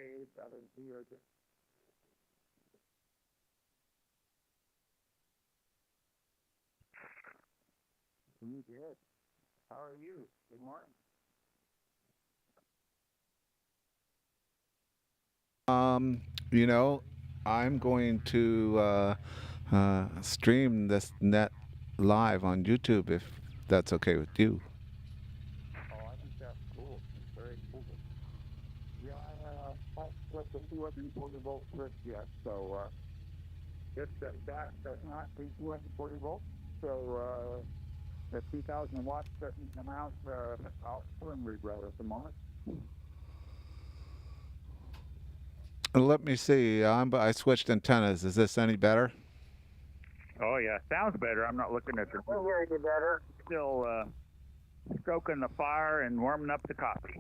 K7Bbs. You did. How are you? Good morning. You know, I'm going to stream this net live on YouTube if that's okay with you. Oh, I think that's cool. Very cool. Yeah, I put the 240 volt switch yet, so it's that's not the 240 volts. So the 2,000 watts doesn't come out out swing regrow at the moment. Let me see. I switched antennas. Is this any better? Oh yeah, sounds better. I'm not looking at the. We'll hear you better. Still stroking the fire and warming up the coffee.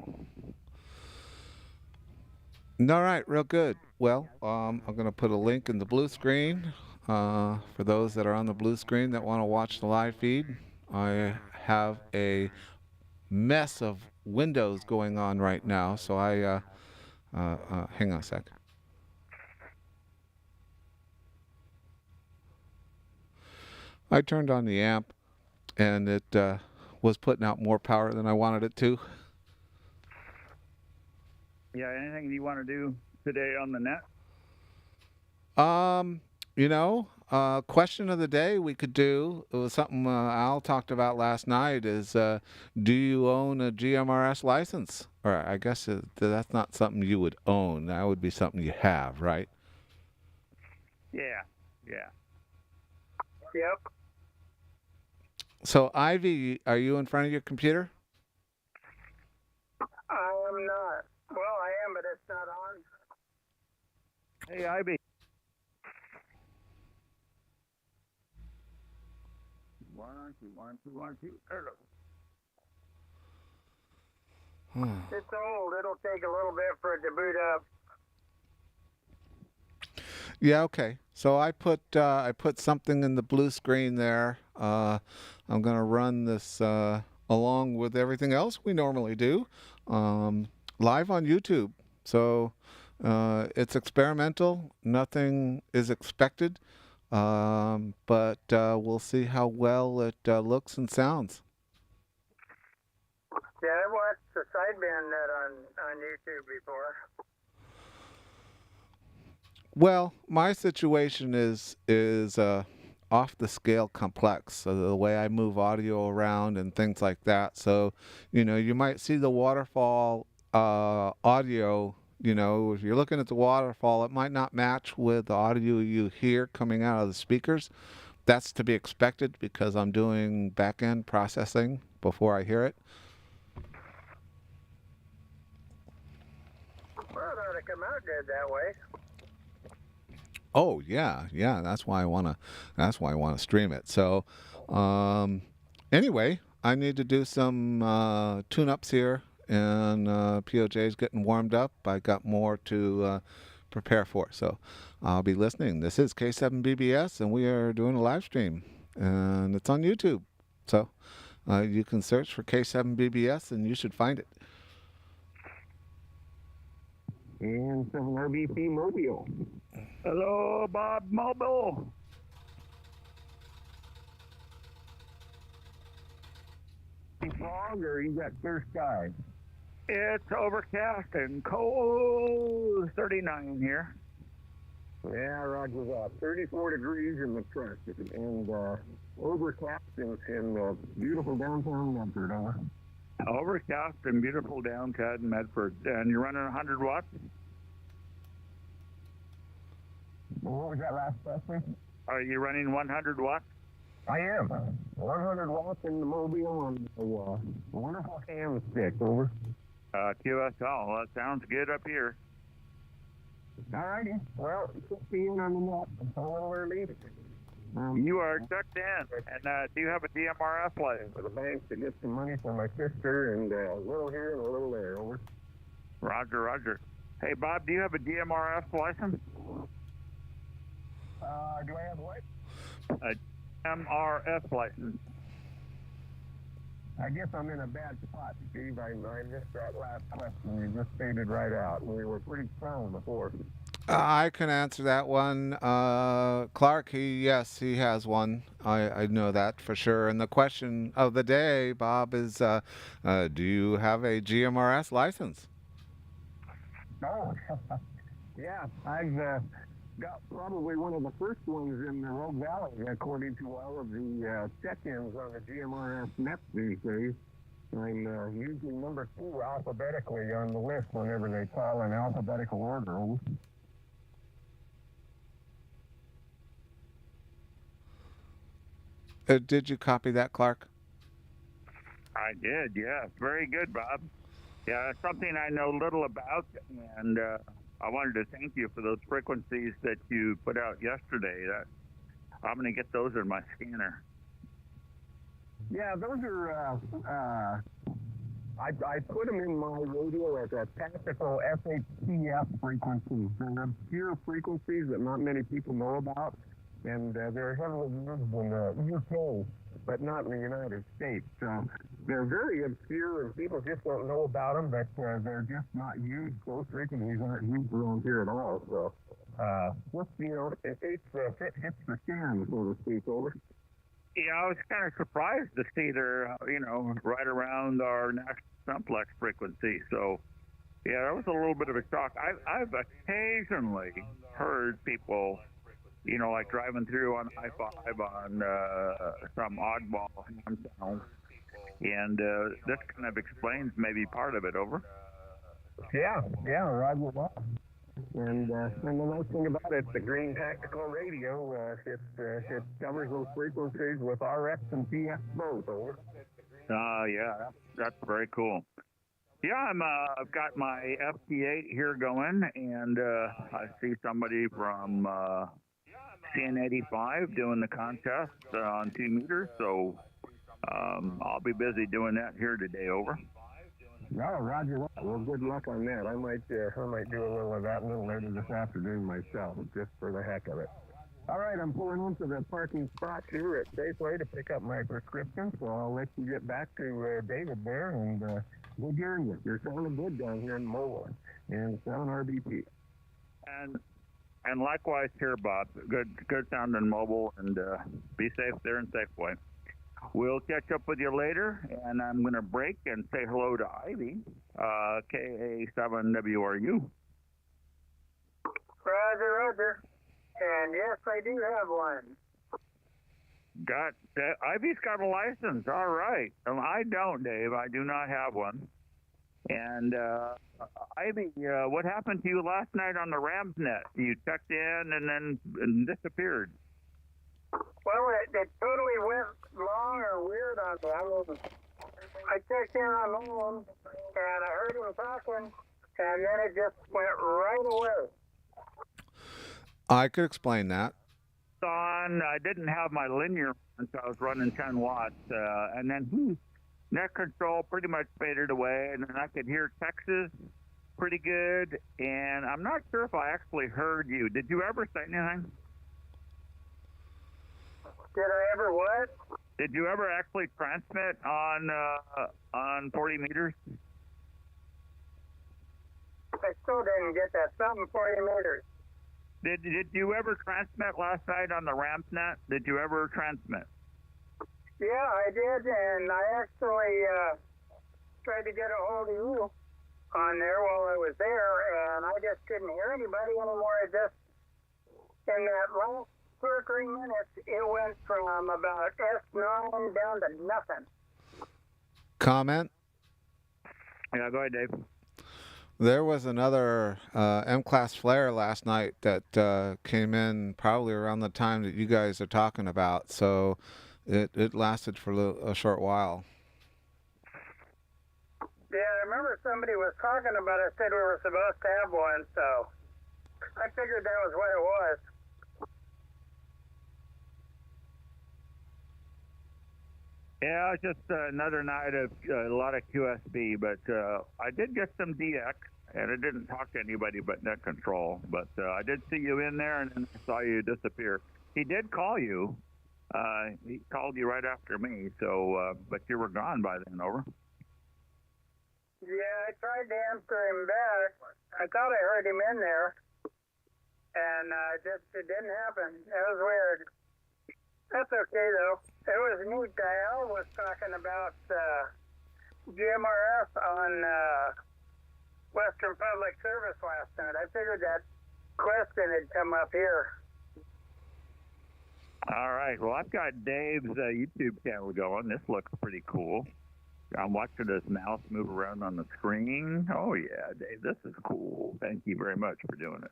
All right, real good. Well, I'm going to put a link in the blue screen for those that are on the blue screen that want to watch the live feed. I have a mess of windows going on right now, so hang on a sec. I turned on the amp and it was putting out more power than I wanted it to. Yeah, anything you want to do today on the net? Um, question of the day we could do. It was something Al talked about last night. Is do you own a GMRS license? Or I guess that's not something you would own. That would be something you have, right? Yeah, yeah. Yep. So Ivy, are you in front of your computer? I am not. Well, I am, but it's not on. Hey, Ivy. 1, 2, 1, 2, 1, 2. Hello. It's old. It'll take a little bit for it to boot up. Yeah, okay. So I put something in the blue screen there. I'm gonna run this along with everything else we normally do, live on YouTube. So it's experimental. Nothing is expected, but we'll see how well it looks and sounds. Yeah, I watched the sideband net on YouTube before. Well, my situation is off the scale complex. So the way I move audio around and things like that. So, you might see the waterfall audio. If you're looking at the waterfall, it might not match with the audio you hear coming out of the speakers. That's to be expected because I'm doing back end processing before I hear it. Well, it ought to come out good that way. Oh yeah. That's why I wanna stream it. So, anyway, I need to do some tune-ups here, and POJ's getting warmed up. I got more to prepare for, so I'll be listening. This is K7Bbs, and we are doing a live stream, and it's on YouTube. So you can search for K7Bbs, and you should find it. And some RBC Mobile. Hello, Bob Mobile. Fog or you got clear sky? It's overcast and cold. 39 here. Yeah, roger that. 34 degrees in the truck and overcast in beautiful downtown Medford. Overcast in beautiful downtown Medford. And you're running 100 watts? What was that last question? Are you running 100 watts? I am. 100 watts in the mobile on the wonderful ham stick. Over. QSL. Well, that sounds good up here. All righty. Well, just be in on the net. It's a little early. You are checked in. And do you have a DMRS license? For the bank to get some money for my sister and a little here and a little there. Over. Roger, roger. Hey, Bob, do you have a DMRS license? Do I have what? A MRS license. I guess I'm in a bad spot, Steve. I missed that last question. You just faded right out. We were pretty strong before. I can answer that one. Clark, yes, he has one. I know that for sure. And the question of the day, Bob, is do you have a GMRS license? No. Yeah, I've got probably one of the first ones in the Rogue Valley, according to all of the check-ins on the GMRS net these days. I'm usually number 2 alphabetically on the list whenever they call in alphabetical order. Did you copy that, Clark? I did, yeah. Very good, Bob. Yeah, something I know little about, and I wanted to thank you for those frequencies that you put out yesterday. I'm going to get those in my scanner. Yeah, those are, I put them in my radio as a tactical SHTF frequencies. They're obscure frequencies that not many people know about, and they're heavily used in the UK, but not in the United States. So they're very obscure, and people just don't know about them, but they're just not used. Those frequencies aren't used around here at all. So, just, it hits the scan, so to speak, over. Yeah, I was kind of surprised to see they're, right around our national simplex frequency. So, yeah, that was a little bit of a shock. I've occasionally heard people, like driving through on I-5 on some oddball ham channels. And this kind of explains maybe part of it, over. Yeah, Roger that. And the nice thing about it, the Green Tactical Radio, it covers those frequencies with RX and PX both, over. Yeah, that's very cool. Yeah, I've got my FT8 here going, and I see somebody from CN85 doing the contest on 2 meters, so I'll be busy doing that here today, over. Oh, Roger. Well, good luck on that. I might do a little of that a little later this afternoon myself, just for the heck of it. All right, I'm pulling into the parking spot here at Safeway to pick up my prescription, so I'll let you get back to David there, and good hearing you. You're sounding good down here in Mobile, and 7 RBP. And likewise here, Bob. Good sounding Mobile, and be safe there in Safeway. We'll catch up with you later, and I'm going to break and say hello to Ivy, K7WRU. Roger. And yes, I do have one. Ivy's got a license. All right. I don't, Dave. I do not have one. And Ivy, what happened to you last night on the Ramsnet? You checked in and then disappeared. Well, it totally went wrong or weird on me. I checked in on home, and I heard him talking, and then it just went right away. I could explain that. I didn't have my linear, so I was running 10 watts, and then net control pretty much faded away, and then I could hear Texas pretty good, and I'm not sure if I actually heard you. Did you ever say anything? Did I ever what? Did you ever actually transmit on 40 meters? I still didn't get that. Something 40 meters. Did you ever transmit last night on the Ramsnet? Did you ever transmit? Yeah, I did, and I actually tried to get a hold of you on there while I was there, and I just couldn't hear anybody anymore. In that last 2 or 3 minutes, it went from about S9 down to nothing. Comment? Yeah, go ahead, Dave. There was another M-class flare last night that came in probably around the time that you guys are talking about, so it lasted for a short while. Yeah, I remember somebody was talking about it, said we were supposed to have one, so I figured that was what it was. Yeah, it's just another night of a lot of QSB, but I did get some DX, and I didn't talk to anybody but net control. But I did see you in there, and then I saw you disappear. He did call you, He called you right after me, so, but you were gone by then, over. Yeah, I tried to answer him back. I thought I heard him in there, and it didn't happen. It was weird. That's okay, though. It was neat. Al was talking about GMRS on Western Public Service last night. I figured that question had come up here. All right. Well, I've got Dave's YouTube channel going. This looks pretty cool. I'm watching this mouse move around on the screen. Oh, yeah, Dave, this is cool. Thank you very much for doing it.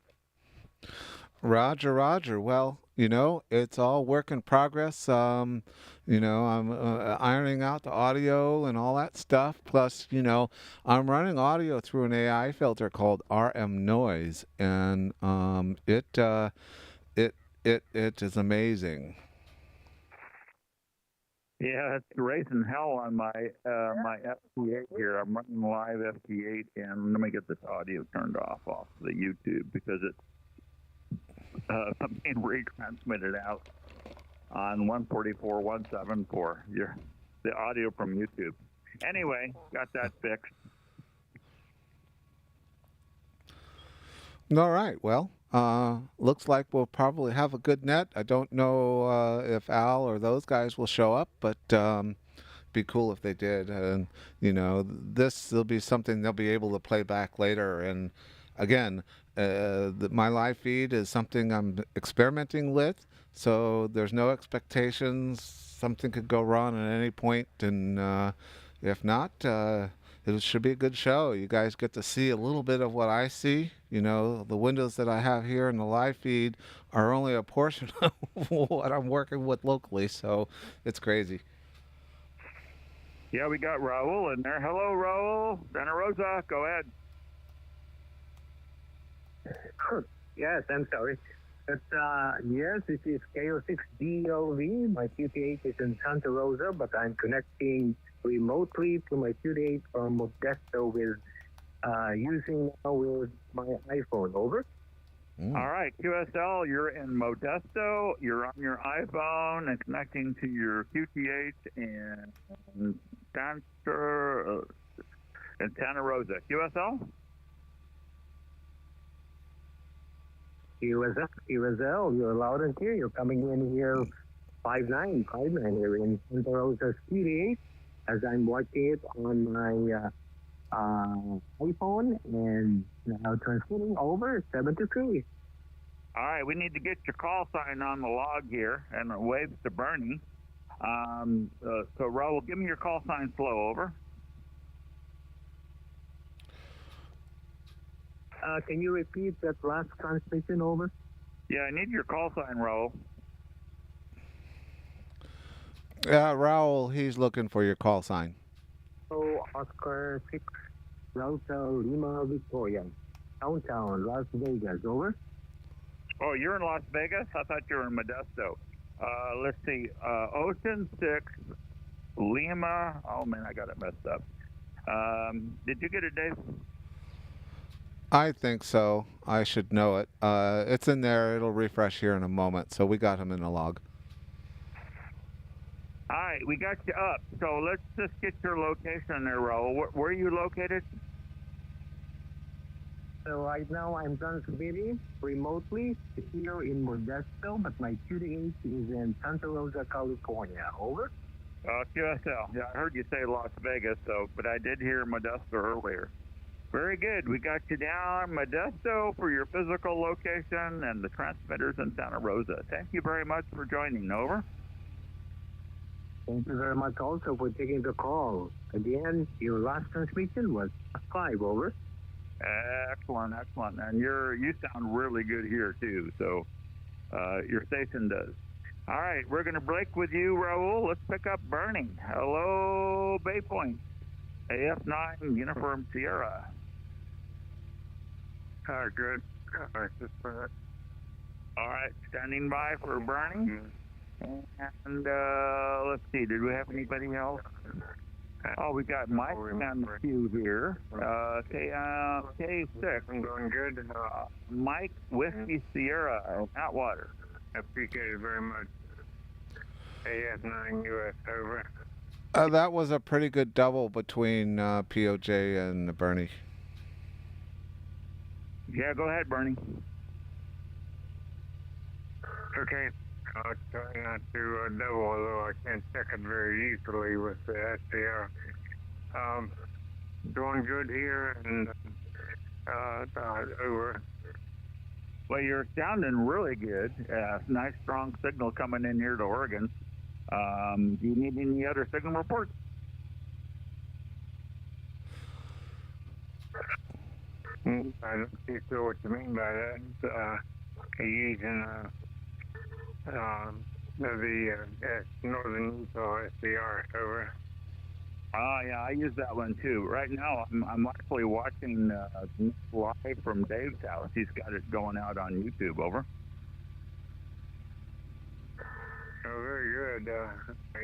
Roger, Roger. Well, you know, it's all work in progress. You know, I'm ironing out the audio and all that stuff. Plus, you know, I'm running audio through an AI filter called RM Noise, and it is amazing. Yeah, it's raising hell on my my FT8 here. I'm running live FT8, and let me get this audio turned off the YouTube because it's being retransmitted out on 144.17 for the audio from YouTube. Anyway, got that fixed. All right. Well, looks like we'll probably have a good net. I don't know if Al or those guys will show up, but be cool if they did. And you know, this will be something they'll be able to play back later. And again, my live feed is something I'm experimenting with, so there's no expectations. Something could go wrong at any point, and if not, it should be a good show. You guys get to see a little bit of what I see. You know, the windows that I have here in the live feed are only a portion of what I'm working with locally, so it's crazy. Yeah, we got Raul in there. Hello, Raul. Santa Rosa, go ahead. Yes, I'm sorry. But, yes, this is K7Bbs. My QT8 is in Santa Rosa, but I'm connecting remotely to my QT8 from Modesto with using now with my iPhone. Over. All right, QSL, you're in Modesto. You're on your iPhone and connecting to your QT8 in Santa Rosa. QSL? QSL, you're loud and clear. You're coming in here 59 here in Santa Rosa QT8 as I'm watching it on my iPhone and now transmitting over 73. All right, we need to get your call sign on the log here and it waves to Bernie. So Raul, give me your call sign slow, over. Can you repeat that last transmission, over? Yeah, I need your call sign, Raul. Yeah, Raul, he's looking for your call sign. So, Oscar 6, Delta Lima, Victoria, downtown Las Vegas, over. Oh, you're in Las Vegas? I thought you were in Modesto. Let's see, Ocean 6, Lima. Oh, man, I got it messed up. Did you get it, Dave? I think so. I should know it. It's in there. It'll refresh here in a moment. So we got him in the log. All right, we got you up. So let's just get your location there, Raul. Where are you located? So right now I'm transmitting remotely here in Modesto, but my QT8 is in Santa Rosa, California. Over. QSL. Yeah, I heard you say Las Vegas, but I did hear Modesto earlier. Very good. We got you down Modesto for your physical location and the transmitters in Santa Rosa. Thank you very much for joining. Over. Thank you very much also for taking the call. Again, your last transmission was 5, over. Excellent, excellent. And you sound really good here too, so your station does. All right, we're going to break with you, Raul. Let's pick up Bernie. Hello, Bay Point. AF9 Uniform Sierra. Good. All right, standing by for Bernie. And let's see, did we have anybody else? Oh, we got Mike on the queue here. K6. I'm doing good. Mike Whiskey Sierra, Atwater. I appreciate it very much. AF9US, over. That was a pretty good double between POJ and Bernie. Yeah, go ahead, Bernie. Okay. I'll try not to double, although I can't check it very easily with the SDR. Doing good here, and over. Well, you're sounding really good. Nice, strong signal coming in here to Oregon. Do you need any other signal reports? I don't see sure what you mean by that. Using the Northern Utah SDR, over. Yeah, I use that one too. Right now, I'm actually watching live from Dave's house. He's got it going out on YouTube, over. Oh, very good. I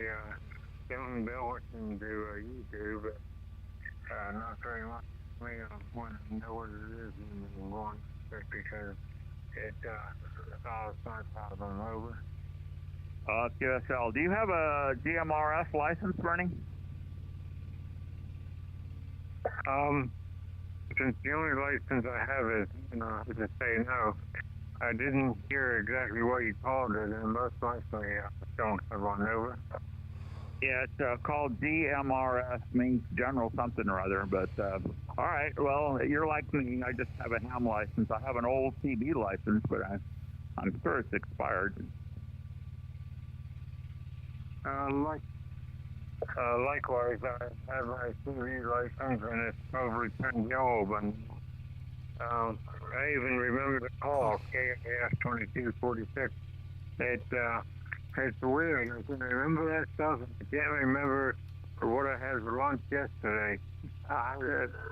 don't know what to do YouTube, but not very much. I want to know what it is and going because it solves my problem, over. QSL, do you have a GMRS license, Bernie? Since the only license I have is, to say no, I didn't hear exactly what you called it, and most likely I don't have one, over. Yeah, it's called GMRS, means General something or other, but all right, well, you're like me. I just have a ham license. I have an old CB license, but I'm sure it's expired. Likewise, I have my CB license, and it's probably turned yellow, but I even remember the call, KAS2246. It's weird. I can remember that stuff. I can't remember what I had for lunch yesterday.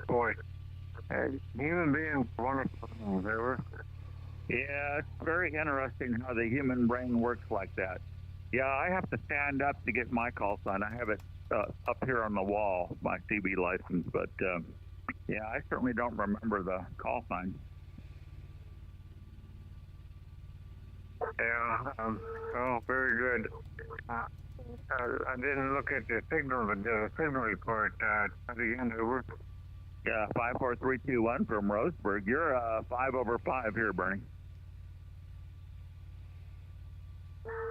Boy, human beings are wonderful things, ever. Yeah, it's very interesting how the human brain works like that. Yeah, I have to stand up to get my call sign. I have it up here on the wall, my CB license, but yeah, I certainly don't remember the call sign. Yeah, oh, very good. I didn't look at the signal, but the signal report, again, over. Yeah, 54321 from Roseburg. You're 5/5 here, Bernie.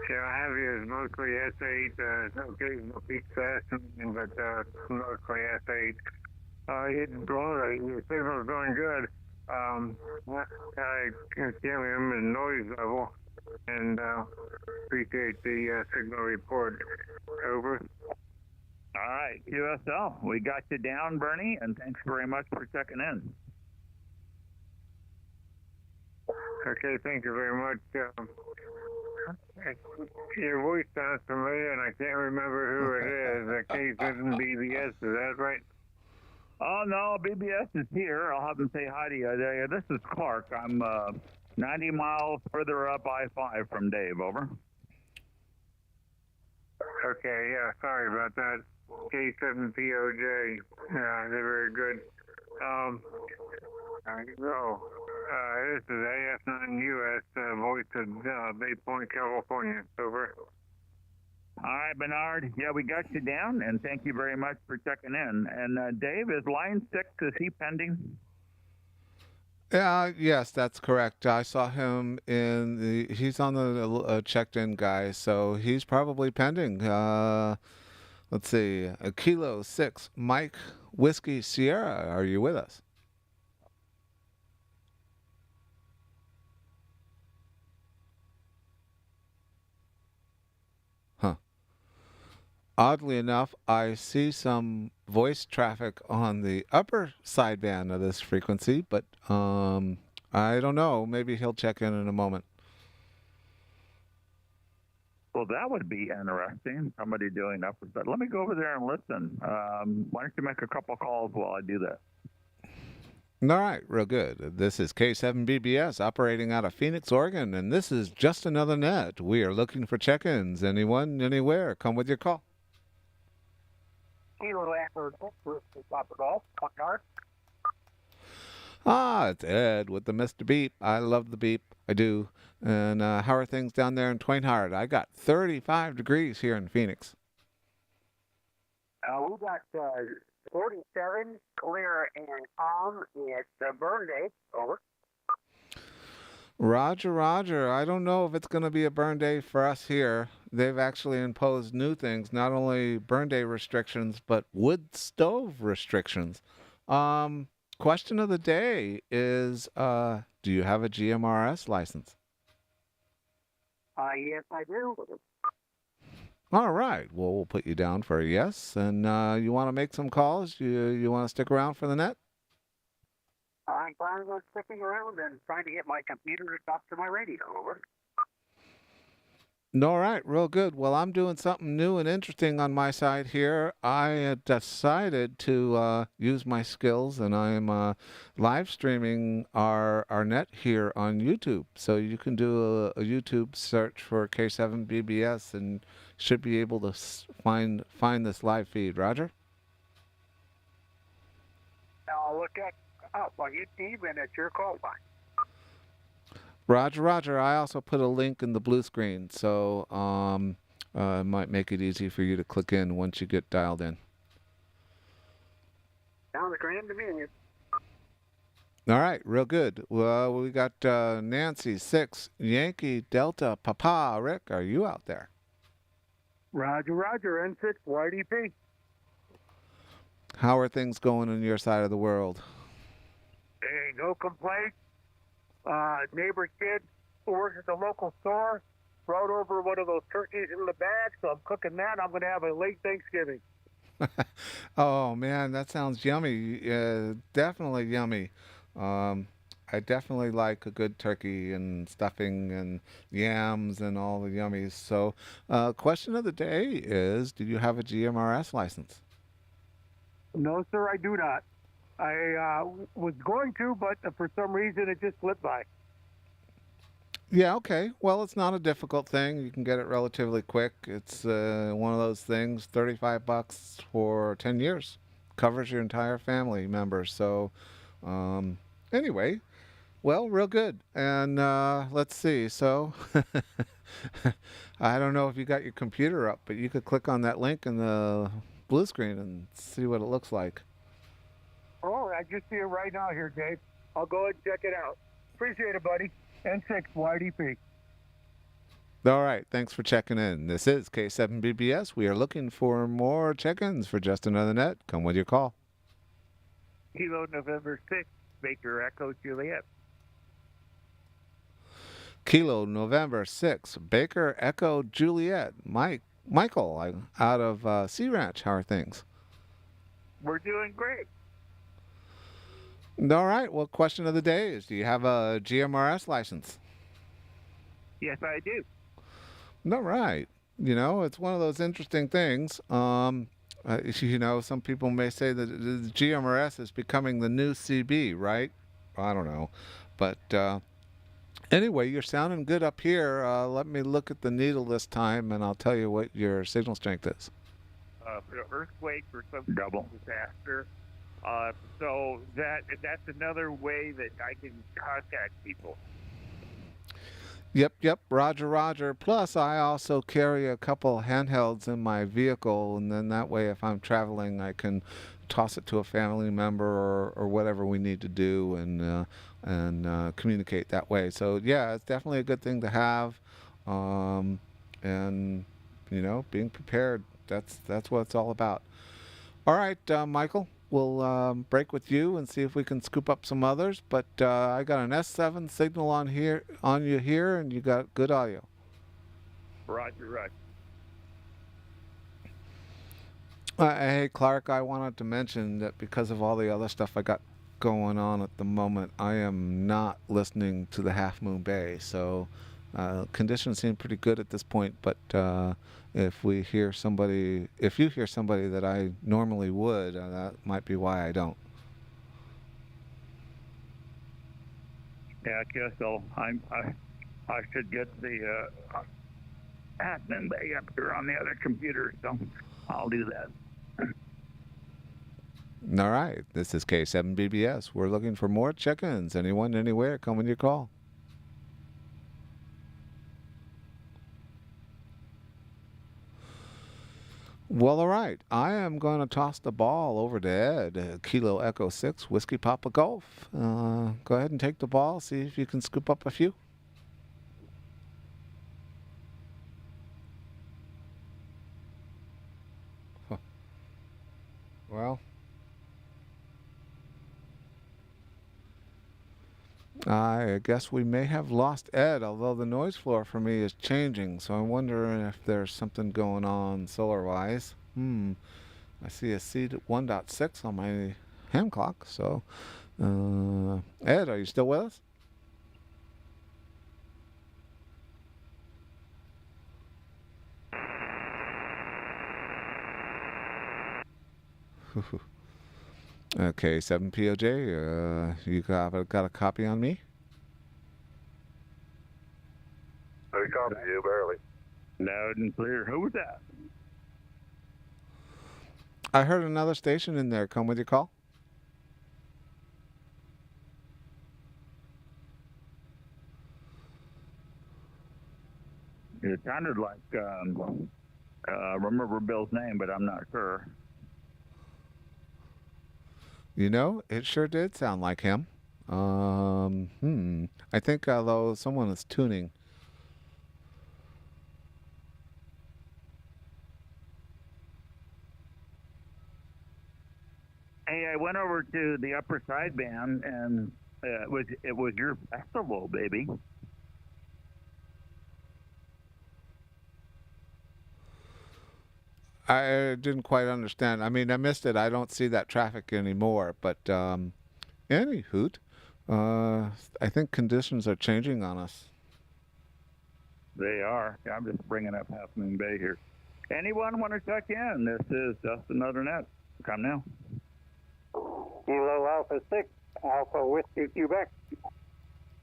Yeah, I have you as mostly S8, occasional peak fast, but mostly S8. Your signal's going good. I can't remember the noise level, and appreciate the signal report, over. All right, QSL, we got you down, Bernie, and thanks very much for checking in. Okay, thank you very much. Your voice sounds familiar, and I can't remember who it is. K7Bbs, is that right? Oh, no, BBS is here. I'll have them say hi to you. This is Clark. I'm 90 miles further up I-5 from Dave, over. Okay, yeah, sorry about that. K7POJ, yeah, they're very good. This is AF9US, voice of Bay Point, California, over. All right, Bernard. Yeah, we got you down, and thank you very much for checking in. And Dave, is line 6, is he pending? Yes, that's correct. I saw him he's on the checked-in guy, so he's probably pending. Let's see, Kilo 6, Mike Whiskey Sierra, are you with us? Huh. Oddly enough, I see some voice traffic on the upper sideband of this frequency, but I don't know. Maybe he'll check in a moment. Well, that would be interesting. Somebody doing upper side. Let me go over there and listen. Why don't you make a couple calls while I do that? All right, real good. This is K7Bbs operating out of Phoenix, Oregon, and this is just another net. We are looking for check-ins. Anyone, anywhere, come with your call. Ah, it's Ed with the Mr. Beep. I love the beep. I do. And how are things down there in Twain Harte? I got 35 degrees here in Phoenix. We got 47, clear and calm. It's a burn day. Over. Roger, Roger. I don't know if it's going to be a burn day for us here. They've actually imposed new things, not only burn day restrictions, but wood stove restrictions. Question of the day is, do you have a GMRS license? Yes, I do. All right. Well, we'll put you down for a yes. And you want to make some calls? You want to stick around for the net? I'm planning on sticking around and trying to get my computer to talk to my radio. Over. All right, real good. Well, I'm doing something new and interesting on my side here. I had decided to use my skills, and I'm live streaming our net here on YouTube. So you can do a YouTube search for K7Bbs and should be able to find this live feed. Roger? I'll look up on YouTube, and it's your call line. Roger, Roger. I also put a link in the blue screen, so it might make it easy for you to click in once you get dialed in. Sounds grand to me. All right, real good. Well, we got Nancy 6 Yankee Delta Papa. Rick, are you out there? Roger, Roger. N6 YDP. How are things going on your side of the world? Hey, no complaints. Neighbor kid who works at the local store brought over one of those turkeys in the bag, so I'm cooking that. I'm going to have a late Thanksgiving. Oh, man, that sounds yummy. Definitely yummy. I definitely like a good turkey and stuffing and yams and all the yummies. So question of the day is, do you have a GMRS license? No, sir, I do not. I was going to, but for some reason it just slipped by. Yeah, okay. Well, it's not a difficult thing. You can get it relatively quick. It's one of those things, $35 for 10 years. Covers your entire family members. So anyway, well, real good. And let's see. So I don't know if you got your computer up, but you could click on that link in the blue screen and see what it looks like. Oh, I just see it right now here, Dave. I'll go ahead and check it out. Appreciate it, buddy. N6 YDP. All right. Thanks for checking in. This is K7Bbs. We are looking for more check-ins for Just Another Net. Come with your call. Kilo November 6, Baker Echo Juliet. Kilo November 6, Baker Echo Juliet. Michael, out of Sea Ranch. How are things? We're doing great. All right. Well, question of the day is, do you have a GMRS license? Yes, I do. All right. You know, it's one of those interesting things. You know, some people may say that the GMRS is becoming the new CB, right? I don't know. But anyway, you're sounding good up here. Let me look at the needle this time, and I'll tell you what your signal strength is. For earthquake or some double disaster. So that's another way that I can contact people. Yep. Roger, Roger. Plus, I also carry a couple handhelds in my vehicle, and then that way, if I'm traveling, I can toss it to a family member or whatever we need to do and communicate that way. So, yeah, it's definitely a good thing to have. And, you know, being prepared, that's what it's all about. All right, Michael. We'll break with you and see if we can scoop up some others. But I got an S7 signal on you here, and you got good audio. Roger. Hey, Clark, I wanted to mention that because of all the other stuff I got going on at the moment, I am not listening to the Half Moon Bay. So conditions seem pretty good at this point, but if you hear somebody that I normally would, that might be why I don't. Yeah, I guess so. I should get the admin bay up here on the other computer, so I'll do that. All right, this is K7Bbs. We're looking for more check-ins. Anyone, anywhere, come with your call. Well, all right. I am going to toss the ball over to Ed, Kilo Echo 6, Whiskey Papa Golf. Go ahead and take the ball, see if you can scoop up a few. Huh. Well, I guess we may have lost Ed, although the noise floor for me is changing, so I'm wondering if there's something going on solar-wise. I see a C1.6 on my hand clock, so... Ed, are you still with us? Okay, K7Bbs, you got a copy on me? I copy you, barely. Loud and clear. Who was that? I heard another station in there. Come with your call. It sounded like, remember Bill's name, but I'm not sure. You know, it sure did sound like him. I think though someone is tuning. Hey, I went over to the upper sideband, and it was your festival, baby. I didn't quite understand. I mean, I missed it. I don't see that traffic anymore. But any hoot, I think conditions are changing on us. They are. I'm just bringing up Half Moon Bay here. Anyone want to check in? This is just another net. Come now. Kilo Alpha 6, Alpha Whiskey, Quebec.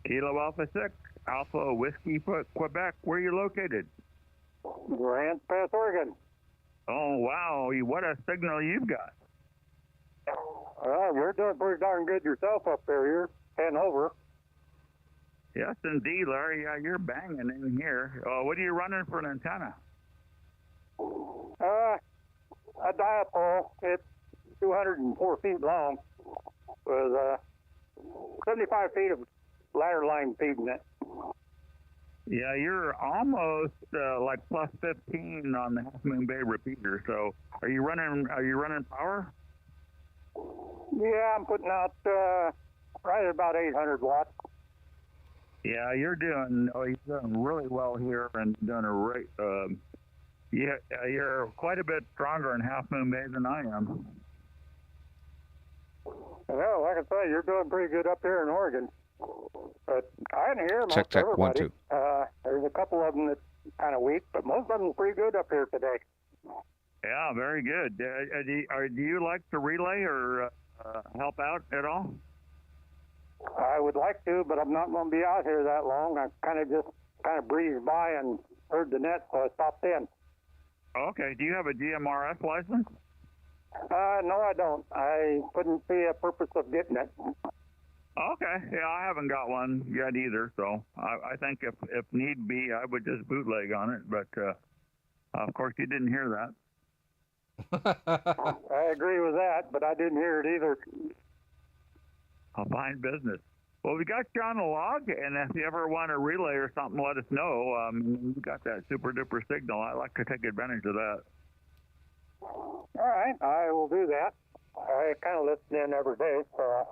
Kilo Alpha 6, Alpha Whiskey, Quebec. Where are you located? Grants Pass, Oregon. Oh, wow. What a signal you've got. Well, you're doing pretty darn good yourself up there. You're heading over. Yes, indeed, Larry. Yeah, you're banging in here. What are you running for an antenna? A dipole. It's 204 feet long with 75 feet of ladder line feeding it. Yeah, you're almost like plus 15 on the Half Moon Bay repeater. So, are you running power? Yeah, I'm putting out right at about 800 watts. Yeah, you're doing really well here and doing a great. You're quite a bit stronger in Half Moon Bay than I am. Well, like I say, you're doing pretty good up here in Oregon. But I didn't hear most Check, everybody. 1, 2. There's a couple of them that's kind of weak, but most of them are pretty good up here today. Yeah, very good. Do you like to relay or help out at all? I would like to, but I'm not going to be out here that long. I kind of breezed by and heard the net, so I stopped in. Okay. Do you have a GMRS license? No, I don't. I couldn't see a purpose of getting it. Okay. Yeah, I haven't got one yet either. So I think if need be, I would just bootleg on it. But of course, you didn't hear that. I agree with that, but I didn't hear it either. A fine business. Well, we got you on the log, and if you ever want a relay or something, let us know. We got that super duper signal. I like to take advantage of that. All right, I will do that. I kind of listen in every day, so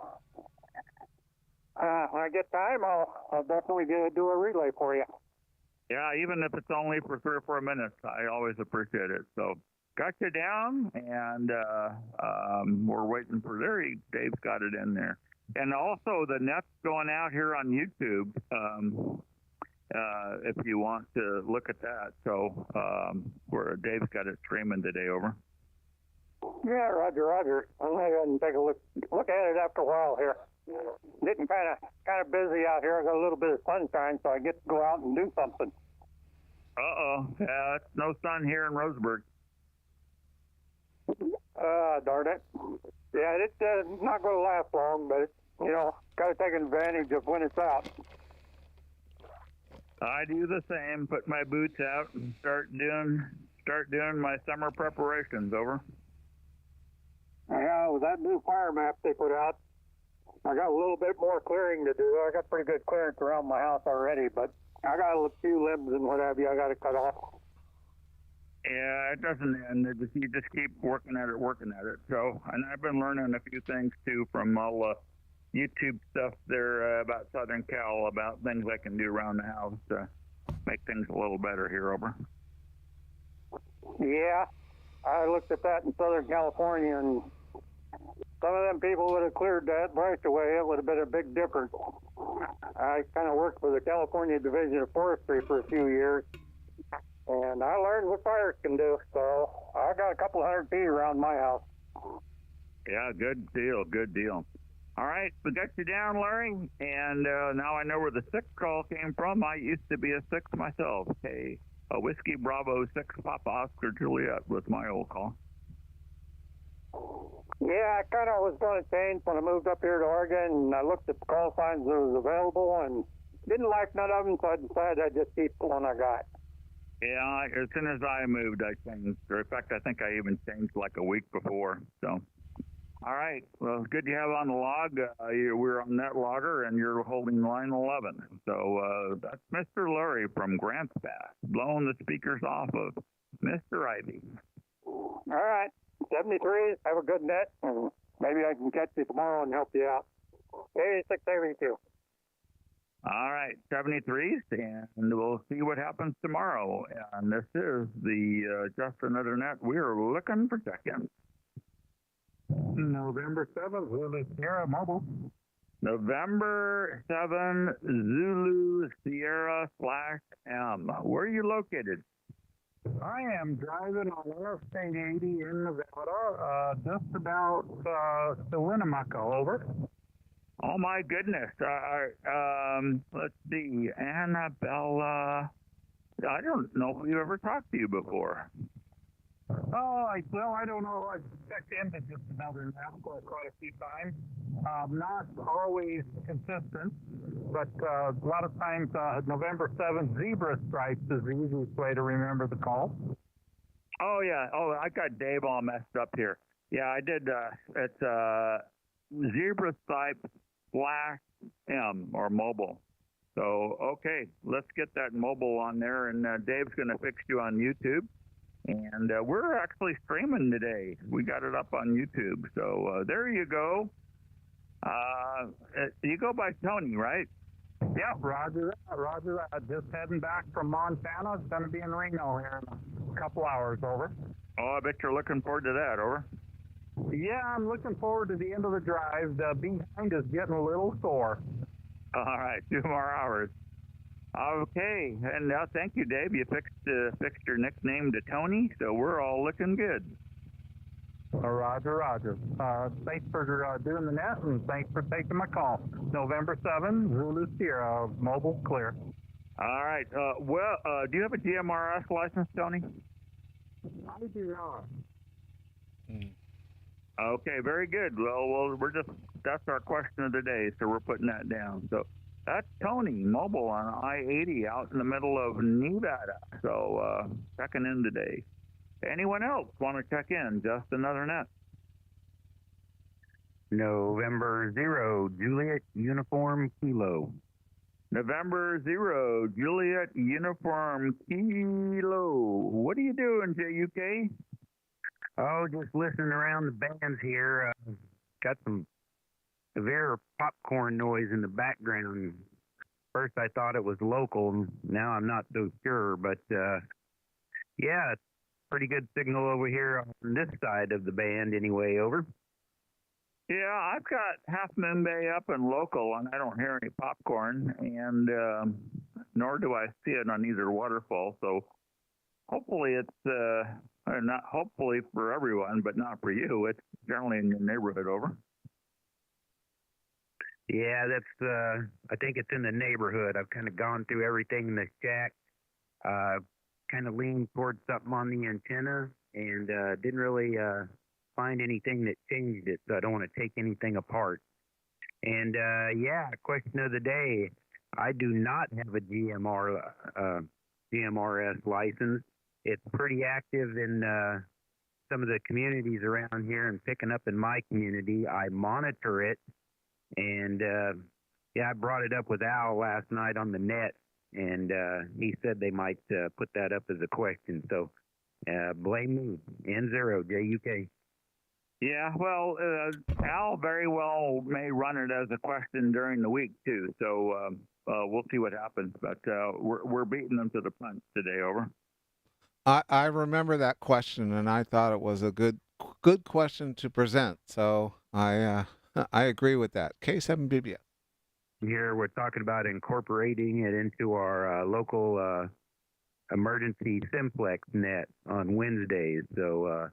when I get time, I'll definitely do a relay for you. Yeah, even if it's only for 3 or 4 minutes, I always appreciate it. So, got you down, and we're waiting for Dave's got it in there. And also, the net's going out here on YouTube, if you want to look at that. So, where Dave's got it streaming today, over. Yeah, Roger. I'll go ahead and take a look at it after a while here. Getting kind of busy out here. I got a little bit of sunshine, so I get to go out and do something. Yeah, it's no sun here in Roseburg. Darn it. Yeah, it's not going to last long, but got to take advantage of when it's out. I do the same. Put my boots out and start doing start doing my summer preparations. Over. Yeah, with that new fire map they put out, I got a little bit more clearing to do. I got pretty good clearance around my house already, but I got a few limbs and what have you I got to cut off. Yeah, it doesn't end. You just keep working at it. So, and I've been learning a few things too from all the YouTube stuff there about Southern Cal, about things I can do around the house to make things a little better here. Over. Yeah, I looked at that in Southern California, and some of them people would have cleared that brush away. It would have been a big difference. I kind of worked for the California Division of Forestry for a few years, and I learned what fires can do. So I got a couple 100 feet around my house. Yeah, good deal. All right, we got you down, Larry, and now I know where the 6 call came from. I used to be a 6 myself. Hey, a Whiskey Bravo 6 Papa Oscar Juliet was my old call. Yeah, I kind of was going to change when I moved up here to Oregon, and I looked at the call signs that was available and didn't like none of them, so I decided I'd just keep the one I got. Yeah, as soon as I moved, I changed. In fact, I think I even changed like a week before. So, all right. Well, it's good to have on the log. We're on net logger, and you're holding line 11. So that's Mr. Larry from Grants Pass, blowing the speakers off of Mr. Ivy. All right. 73s, have a good net, and maybe I can catch you tomorrow and help you out. 8672. All right, 73s, and we'll see what happens tomorrow. And this is the Just Another Net. We're looking for check-ins. November 7th, Zulu Sierra Mobile. November 7, Zulu Sierra /M. Where are you located? I am driving on Interstate 80 in Nevada, just about to Winnemucca. Over. Oh, my goodness. Let's see. Annabella. I don't know if we've ever talked to you before. Oh, I don't know. I've checked into Just Another Net quite a few times. Not always consistent, but a lot of times November 7th zebra stripes is the easiest way to remember the call. Oh, yeah. Oh, I got Dave all messed up here. Yeah, I did. It's zebra stripe /M or mobile. So, okay, let's get that mobile on there, and Dave's going to fix you on YouTube. And we're actually streaming today. We got it up on YouTube. So there you go. You go by Tony, right? Yeah, roger that. Just heading back from Montana. It's going to be in Reno here in a couple hours. Over. Oh, I bet you're looking forward to that. Over. Yeah, I'm looking forward to the end of the drive. The behind is getting a little sore. All right, 2 more hours. Okay, and thank you, Dave. You fixed your nickname to Tony, so we're all looking good. Roger. Thanks for doing the net, and thanks for taking my call. November 7, Zulu Sierra, mobile clear. All right. Do you have a GMRS license, Tony? I do not. Okay, very good. Well, that's our question of the day, so we're putting that down. So that's Tony, mobile on I-80 out in the middle of Nevada. So checking in today. Anyone else want to check in? Just Another Net. November 0, Juliet Uniform Kilo. November 0, Juliet Uniform Kilo. What are you doing, JUK? Oh, just listening around the bands here. Got some severe popcorn noise in the background. First I thought it was local. Now I'm not so sure. But, yeah, it's pretty good signal over here on this side of the band anyway. Over. Yeah, I've got Half Moon Bay up and local, and I don't hear any popcorn, and nor do I see it on either waterfall. So hopefully it's not hopefully for everyone, but not for you. It's generally in your neighborhood. Over. Yeah, that's. I think it's in the neighborhood. I've kind of gone through everything in the shack. Kind of leaned towards something on the antenna, and didn't really find anything that changed it. So I don't want to take anything apart. And yeah, question of the day. I do not have a GMRS license. It's pretty active in some of the communities around here and picking up in my community. I monitor it, and I brought it up with Al last night on the net, and he said they might put that up as a question. So blame me. N0JUK. Yeah, well, Al very well may run it as a question during the week too. So we'll see what happens. But we're beating them to the punch today. Over. I remember that question, and I thought it was a good question to present. So I agree with that. K7Bbs. Here we're talking about incorporating it into our local emergency simplex net on Wednesdays. So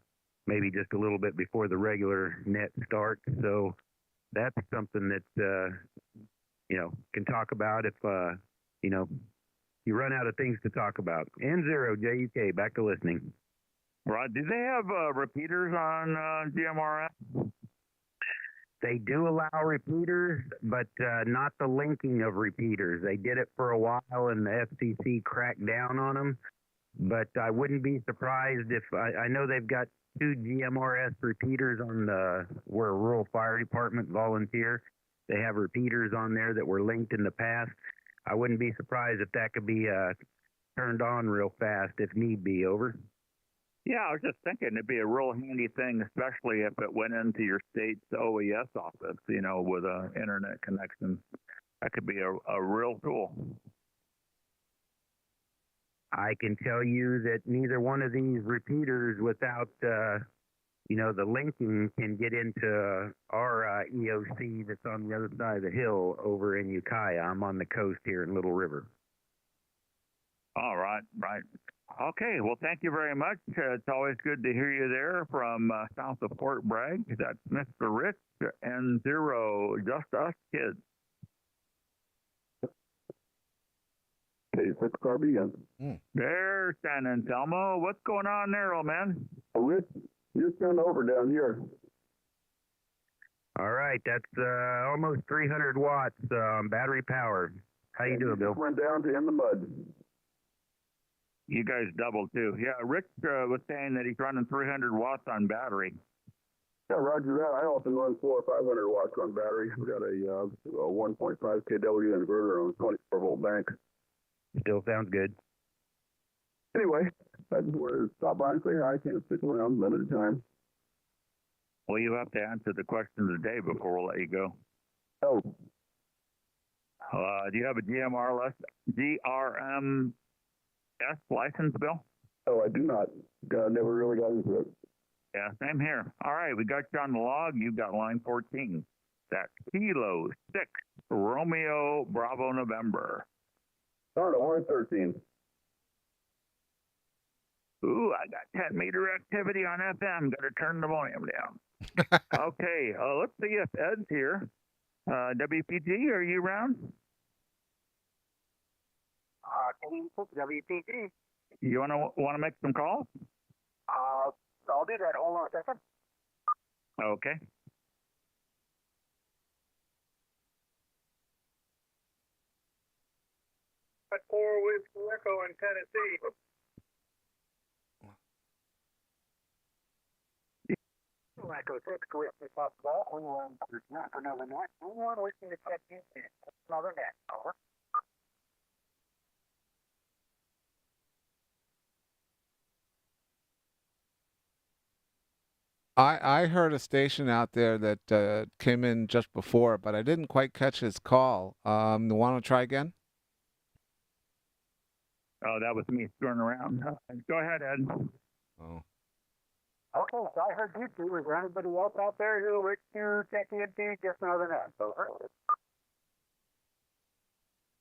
maybe just a little bit before the regular net starts. So that's something that can talk about if you run out of things to talk about. N0JUK, back to listening. Right. Do they have repeaters on GMRS? They do allow repeaters, but not the linking of repeaters. They did it for a while, and the FCC cracked down on them. But I wouldn't be surprised if I know they've got 2 GMRS repeaters on where a rural fire department volunteer. They have repeaters on there that were linked in the past. I wouldn't be surprised if that could be turned on real fast if need be. Over. Yeah, I was just thinking it'd be a real handy thing, especially if it went into your state's OES office, with an internet connection. That could be a real tool. I can tell you that neither one of these repeaters without, the linking can get into our EOC that's on the other side of the hill over in Ukiah. I'm on the coast here in Little River. All right. Okay, well, thank you very much. It's always good to hear you there from south of Fort Bragg. That's Mr. Rich and Zero, just us kids. K6Bbs. There's San Anselmo. What's going on there, old man? Rich, you're sent over down here. All right, that's almost 300 watts battery powered. How you doing, Bill? Went down to in the mud. You guys doubled too. Yeah, Rick was saying that he's running 300 watts on battery. Yeah, roger that. I often run 400 or 500 watts on battery. I've got a 1.5 kW inverter on a 24 volt bank. Still sounds good. Anyway, I just wanted to stop by and say hi. I can't stick around, limited time. Well, you have to answer the question of the day before we'll let you go. Oh. Do you have a GRMS license, Bill? Oh, I do not. Never really got into it. Yeah, same here. All right, we got you on the log. You've got line 14. That's Kilo 6 Romeo Bravo November. Darn, line 13. Ooh, I got 10 meter activity on FM. Got to turn the volume down. Okay, let's see if Ed's here. WPG, are you around? WPG. You want to make some calls? I'll do that. Hold on a second. Okay. At 4 with Echo in Tennessee. Echo 6 with the possible. We will not for another night. We want to listen to check in. Another net. Over. I heard a station out there that came in just before, but I didn't quite catch his call. Want to try again? Oh, that was me screwing around. Go ahead, Ed. Oh. Okay, so I heard you two. Is there anybody else out there who wishes to check into just another net? Over.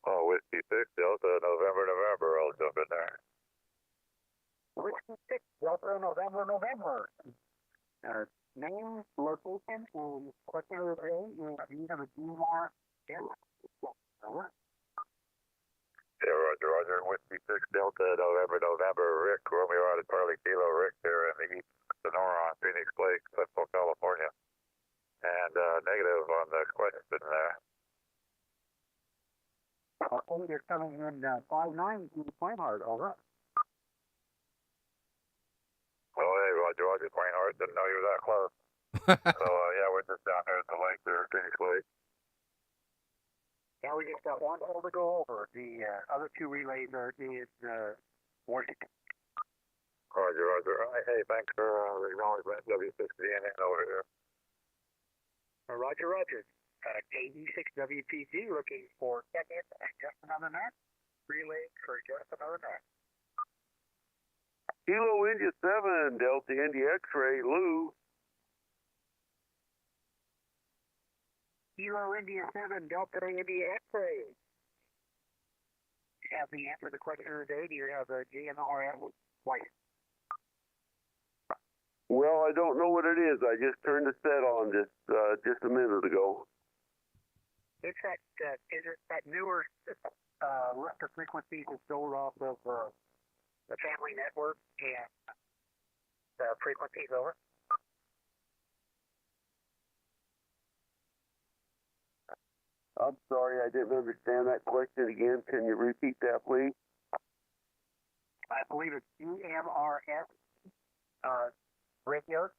Oh, Whiskey 6, Delta, November, I'll jump in there. Whiskey 6, Delta, November. Name, location, and question of the day, and do you have a DMR? Over. Yeah, Roger. Whiskey 6, Delta, November, Rick, Romeo out at Charlie Kilo, Rick there in the east Sonora on Phoenix Lake, Central California. And negative on the question there. Okay, you're coming in 5-9 to Flame Heart, over. Roger, Roger. Wayne Hart didn't know you were that close. So, yeah, we're just down here at the lake there, Phoenix Lake. Now we just got one hole to go over. The other two relays are in Washington. Roger, Roger. Hey, thanks for the acknowledgement. W6CNN over here. Roger, Roger. K7Bbs looking for check-in and just another net. Relay for just another net. Kilo India 7, Delta India X-ray, Lou. Kilo India 7, Delta India X-ray. Have the answer to the question of the day. Do you have a GMRF white? Well, I don't know what it is. I just turned the set on just a minute ago. It's that newer list of frequencies is sold off of the family network and the frequencies over. I'm sorry, I didn't understand that question again. Can you repeat that, please? I believe it's UMRS radios,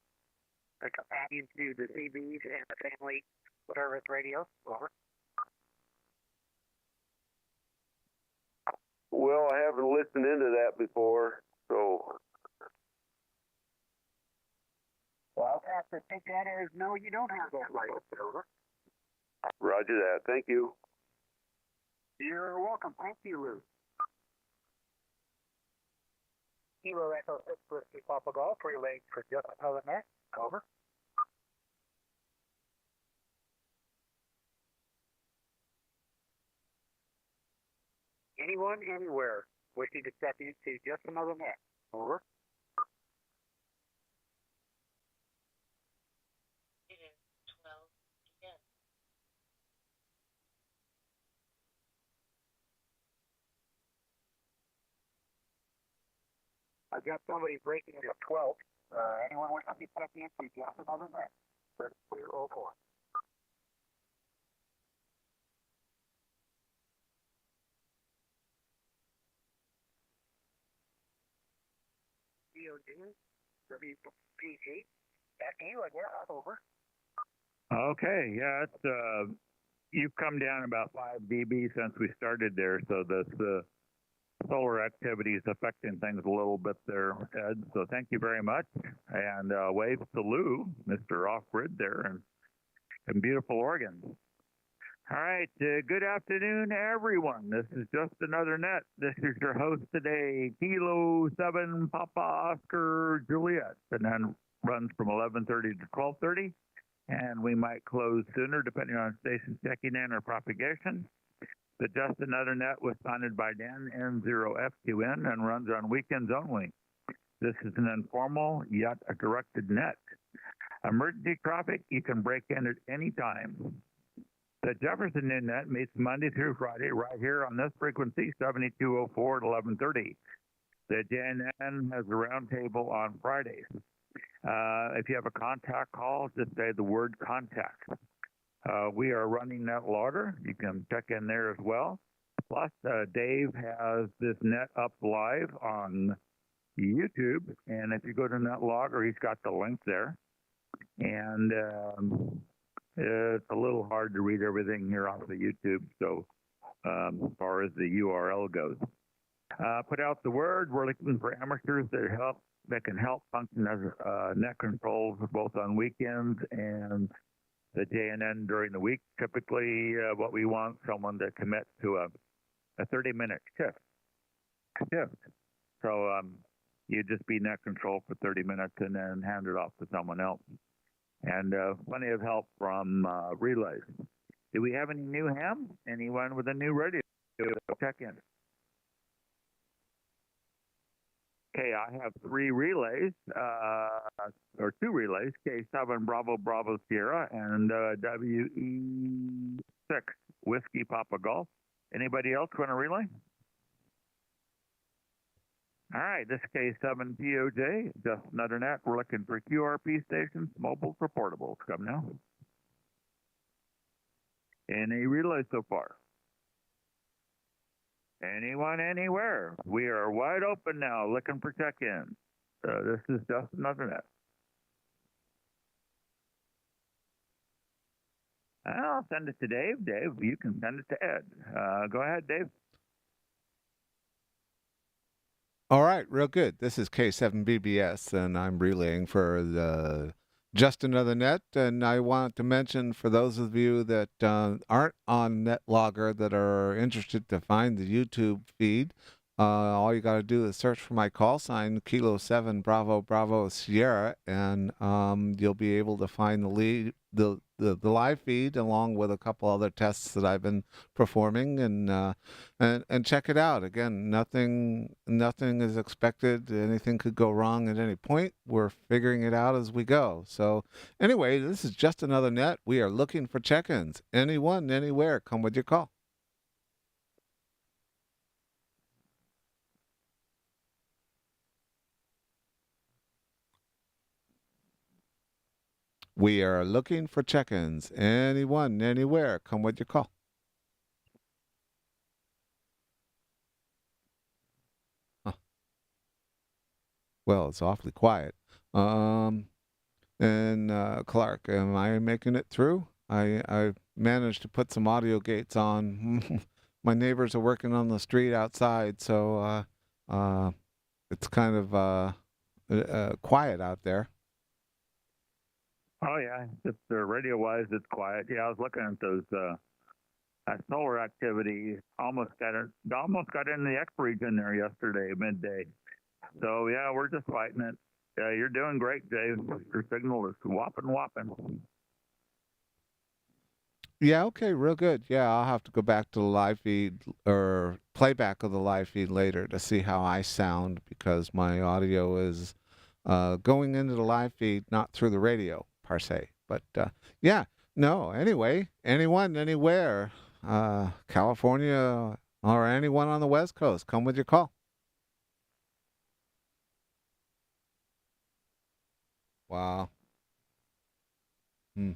the companion to the CBs and the family, whatever it's radios. Over. Well, I haven't listened into that before, so. Well, I'll have to take that as no, you don't have that right. Over. Roger that. Thank you. You're welcome. Thank you, Lou. Kilo Echo 6 Whiskey Papa Golf, relay for just another net. Over. Anyone, anywhere, wishing to step into just another net. Over. It is 12 p.m. I've got somebody breaking into 12. Anyone want to step into just another net? 3404. WPG. Back to you, I guess. Over. Okay, yeah, it's, you've come down about 5 dB since we started there, so the solar activity is affecting things a little bit there, Ed. So thank you very much, and waves to Lou, Mr. Off-Grid there in beautiful Oregon. All right, good afternoon, everyone. This is just another net. This is your host today, Kilo 7 Papa Oscar Juliet, and then runs from 11:30 to 12:30, and we might close sooner depending on station checking in or propagation. The Just Another Net was founded by Dan N0FQN and runs on weekends only. This is an informal yet a directed net. Emergency traffic, you can break in at any time. The Jefferson Net meets Monday through Friday right here on this frequency, 7204 at 11:30. The JNN has a roundtable on Fridays. If you have a contact call, just say the word contact. We are running net logger. You can check in there as well. Plus, Dave has this net up live on YouTube. And if you go to net logger, he's got the link there. And it's a little hard to read everything here off the YouTube. So as far as the URL goes, put out the word. We're looking for amateurs that can help function as net controls both on weekends and the JNN during the week. Typically, what we want someone to commit to a 30-minute shift. So you just be net control for 30 minutes and then hand it off to someone else. And plenty of help from relays. Do we have any new ham? Anyone with a new radio? Check in. Okay, I have 3 relays, or 2 relays, K7 Bravo Bravo Sierra and WE6 Whiskey Papa Golf. Anybody else want a relay? All right, this is K7 POJ, just another net. We're looking for QRP stations, mobile for portables. Come now. Any relay so far? Anyone, anywhere? We are wide open now, looking for check-in. This is just another net. I'll send it to Dave. Dave, you can send it to Ed. Go ahead, Dave. All right, real good. This is K7Bbs, and I'm relaying for the Just Another Net. And I want to mention for those of you that aren't on NetLogger that are interested to find the YouTube feed, all you got to do is search for my call sign, Kilo 7 Bravo Bravo Sierra, and you'll be able to find the live feed along with a couple other tests that I've been performing, and check it out. Again, nothing is expected. Anything could go wrong at any point. We're figuring it out as we go. So anyway, this is Just Another Net. We are looking for check-ins. Anyone, anywhere, come with your call. We are looking for check-ins. Anyone, anywhere, come with your call. Huh. Well, it's awfully quiet. And Clark, am I making it through? I managed to put some audio gates on. My neighbors are working on the street outside, so it's kind of quiet out there. Oh yeah, just radio-wise, it's quiet. Yeah, I was looking at those solar activity. Almost got in the X region there yesterday midday. So yeah, we're just fighting it. Yeah, you're doing great, Dave. Your signal is whopping. Yeah, okay, real good. Yeah, I'll have to go back to the live feed or playback of the live feed later to see how I sound, because my audio is going into the live feed, not through the radio per se. But yeah, no, anyway, anyone, anywhere, California or anyone on the West Coast, come with your call. Wow. Hmm.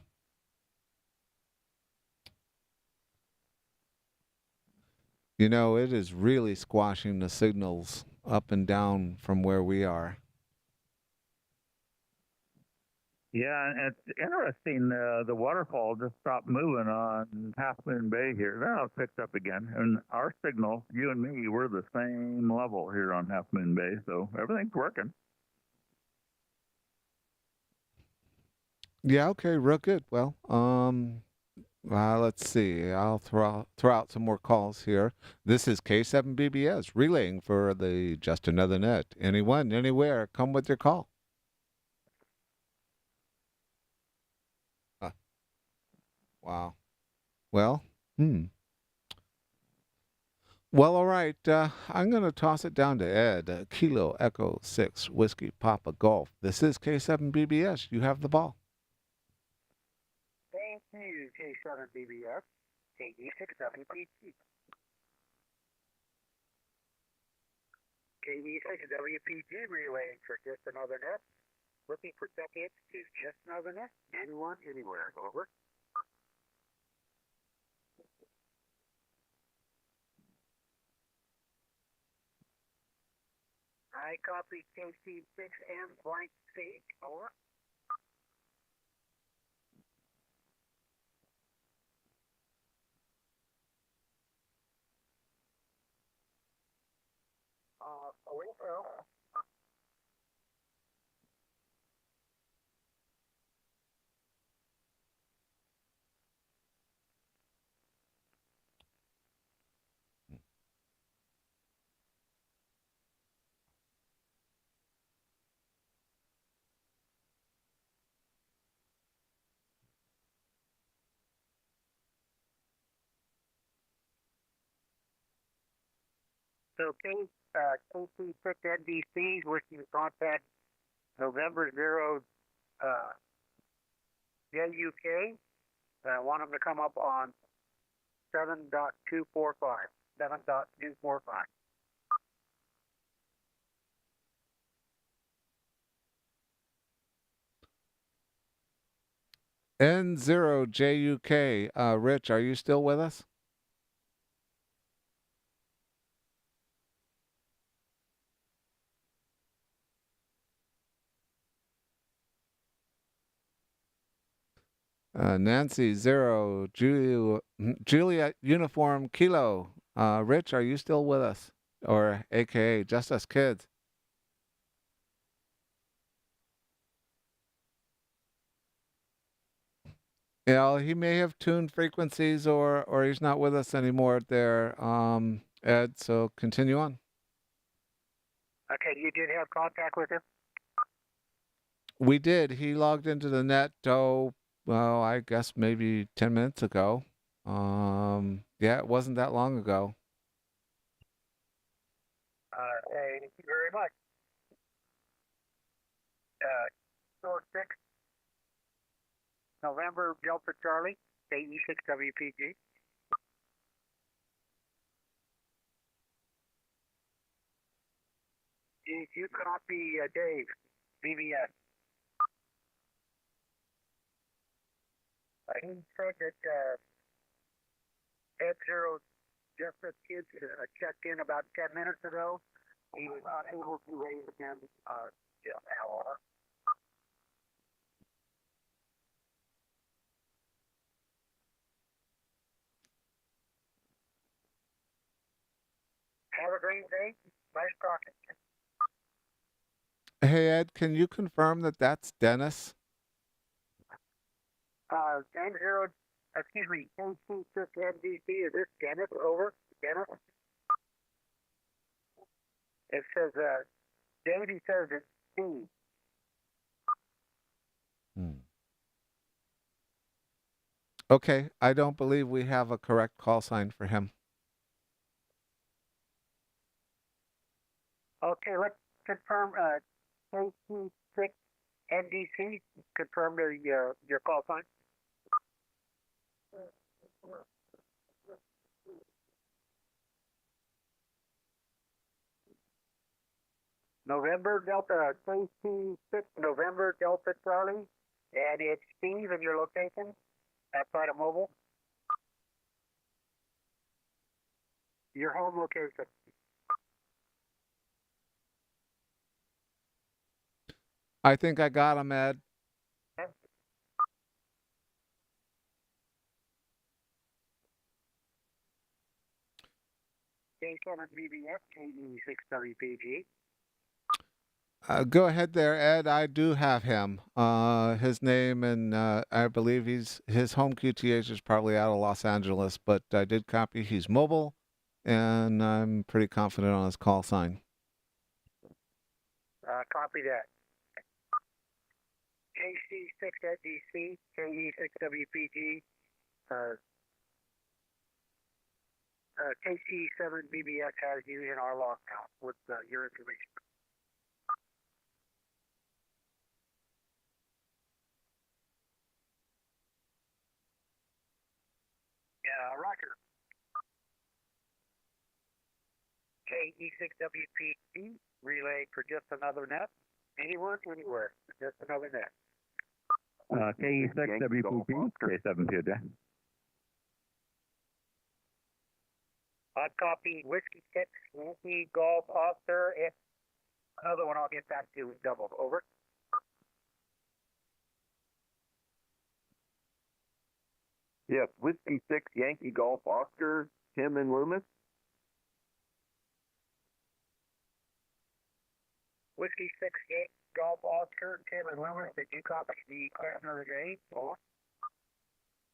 You know, it is really squashing the signals up and down from where we are. Yeah, and it's interesting. The waterfall just stopped moving on Half Moon Bay here. Now it's picked up again. And our signal, you and me, we're the same level here on Half Moon Bay. So everything's working. Yeah, okay, real good. Well, let's see. I'll throw out some more calls here. This is K7Bbs relaying for the Just Another Net. Anyone, anywhere, come with your call. Wow. Well, Well, all right. I'm going to toss it down to Ed. Kilo Echo 6 Whiskey Papa Golf. This is K7Bbs. You have the ball. Thank you, K7Bbs. KV6WPG. KV6WPG relaying for Just Another Net. Looking for check-ins to Just Another Net. Anyone, anywhere. Over. I copy KC6 and blank C. Over. Away from. So KC6 NBC wishing to contact November 0 JUK. I want them to come up on 7.245. 7.245. N0JUK. Rich, are you still with us? Nancy 0, Juliet Uniform Kilo. Rich, are you still with us? Or AKA Just Us Kids? You know, he may have tuned frequencies or he's not with us anymore there, Ed, so continue on. Okay, you did have contact with him? We did. He logged into the net, well, I guess maybe 10 minutes ago. Yeah, it wasn't that long ago. Thank you very much. 06, November Delta Charlie, K7Bbs. Did you copy Dave, BBS? He said that Ed Zero Just Us Kids checked in about 10 minutes ago. He was unable to raise him. However. Have a great day. Nice talking. Hey, Ed, can you confirm that that's Dennis? K7, K7Bbs, is this Dennis? Over. Dennis? It says, Davey says it's Steve. Okay, I don't believe we have a correct call sign for him. Okay, let's confirm K7Bbs, confirm your call sign. November Delta, K7, November Delta Charlie, and it's Steve in your location outside of mobile. Your home location. I think I got him, Ed. K7Bbs, K6WPG. Go ahead there, Ed. I do have him. His name and I believe his home QTH is probably out of Los Angeles, but I did copy. He's mobile, and I'm pretty confident on his call sign. Copy that. KC6SDC, KE6WPG, K7Bbs has you in our log now with your information. Roger. KE6WPG, relay for just another net. Anyone, anywhere, just another net. KE6WPG, K7Bbs. Hot copy, Whiskey 6, Yankee Golf Oscar, and another one I'll get back to double. Over. Yes, Whiskey 6, Yankee Golf Oscar, Tim and Loomis. Whiskey 6, Yankee Golf Oscar, Tim and Loomis. Did you copy the question of the day? Over.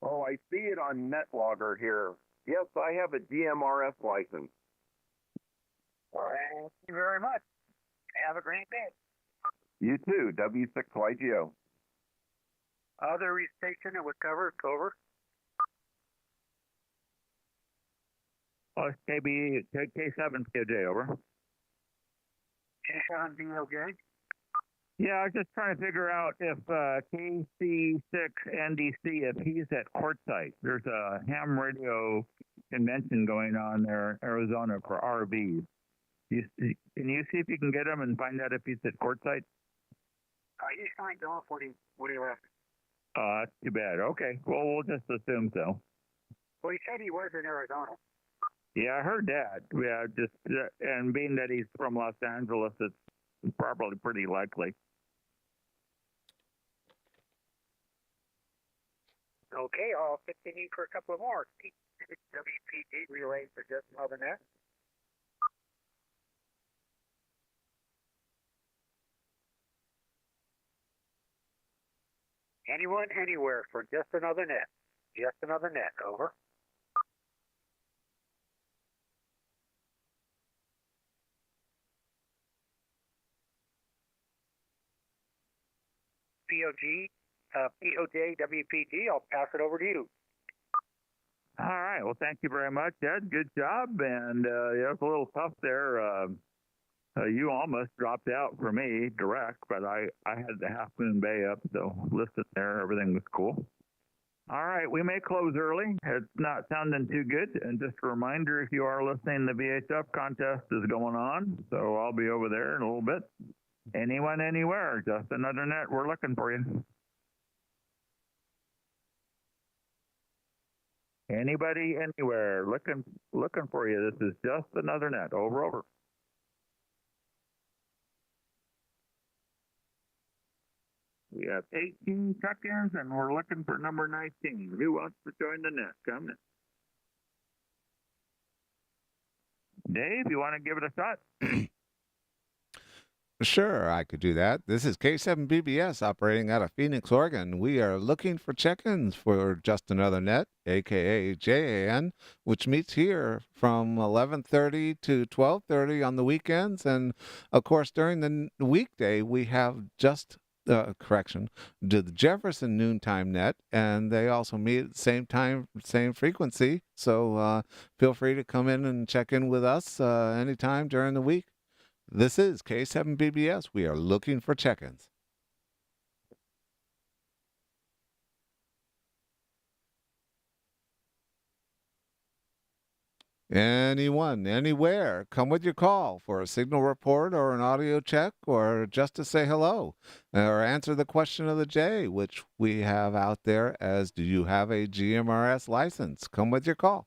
Oh, I see it on NetLogger here. Yes, I have a GMRS license. Thank you very much. Have a great day. You too, W6YGO. Other station that would cover, over. K7KJ, over. K7 DOJ. Yeah, I was just trying to figure out if KC6NDC, if he's at Quartzsite. There's a ham radio convention going on there in Arizona for RVs. Can you see if you can get him and find out if he's at Quartzsite? He signed off when he left. That's too bad. Okay, well, we'll just assume so. Well, he said he was in Arizona. Yeah, I heard that. Yeah, and being that he's from Los Angeles, it's probably pretty likely. Okay, I'll continue for a couple of more. WPG relay for just another net. Anyone, anywhere for just another net. Just another net, over. POJ, WPG, I'll pass it over to you. All right. Well, thank you very much, Ed. Good job. And yeah, it was a little tough there. You almost dropped out for me direct, but I had the Half Moon Bay up, so listed there. Everything was cool. All right. We may close early. It's not sounding too good. And just a reminder, if you are listening, the VHF contest is going on. So I'll be over there in a little bit. Anyone, anywhere, just another net. We're looking for you. Anybody, anywhere, looking for you. This is just another net. Over, over. We have 18 check-ins, and we're looking for number 19. Who wants to join the net? Come in. Dave, you want to give it a shot? Sure, I could do that. This is K7Bbs operating out of Phoenix, Oregon. We are looking for check-ins for Just Another Net, aka JAN, which meets here from 11:30 to 12:30 on the weekends. And of course, during the weekday, we have the Jefferson Noontime Net, and they also meet at the same time, same frequency. So feel free to come in and check in with us anytime during the week. This is K7Bbs. We are looking for check-ins. Anyone, anywhere, come with your call for a signal report or an audio check or just to say hello or answer the question of the day, which we have out there as, do you have a GMRS license? Come with your call.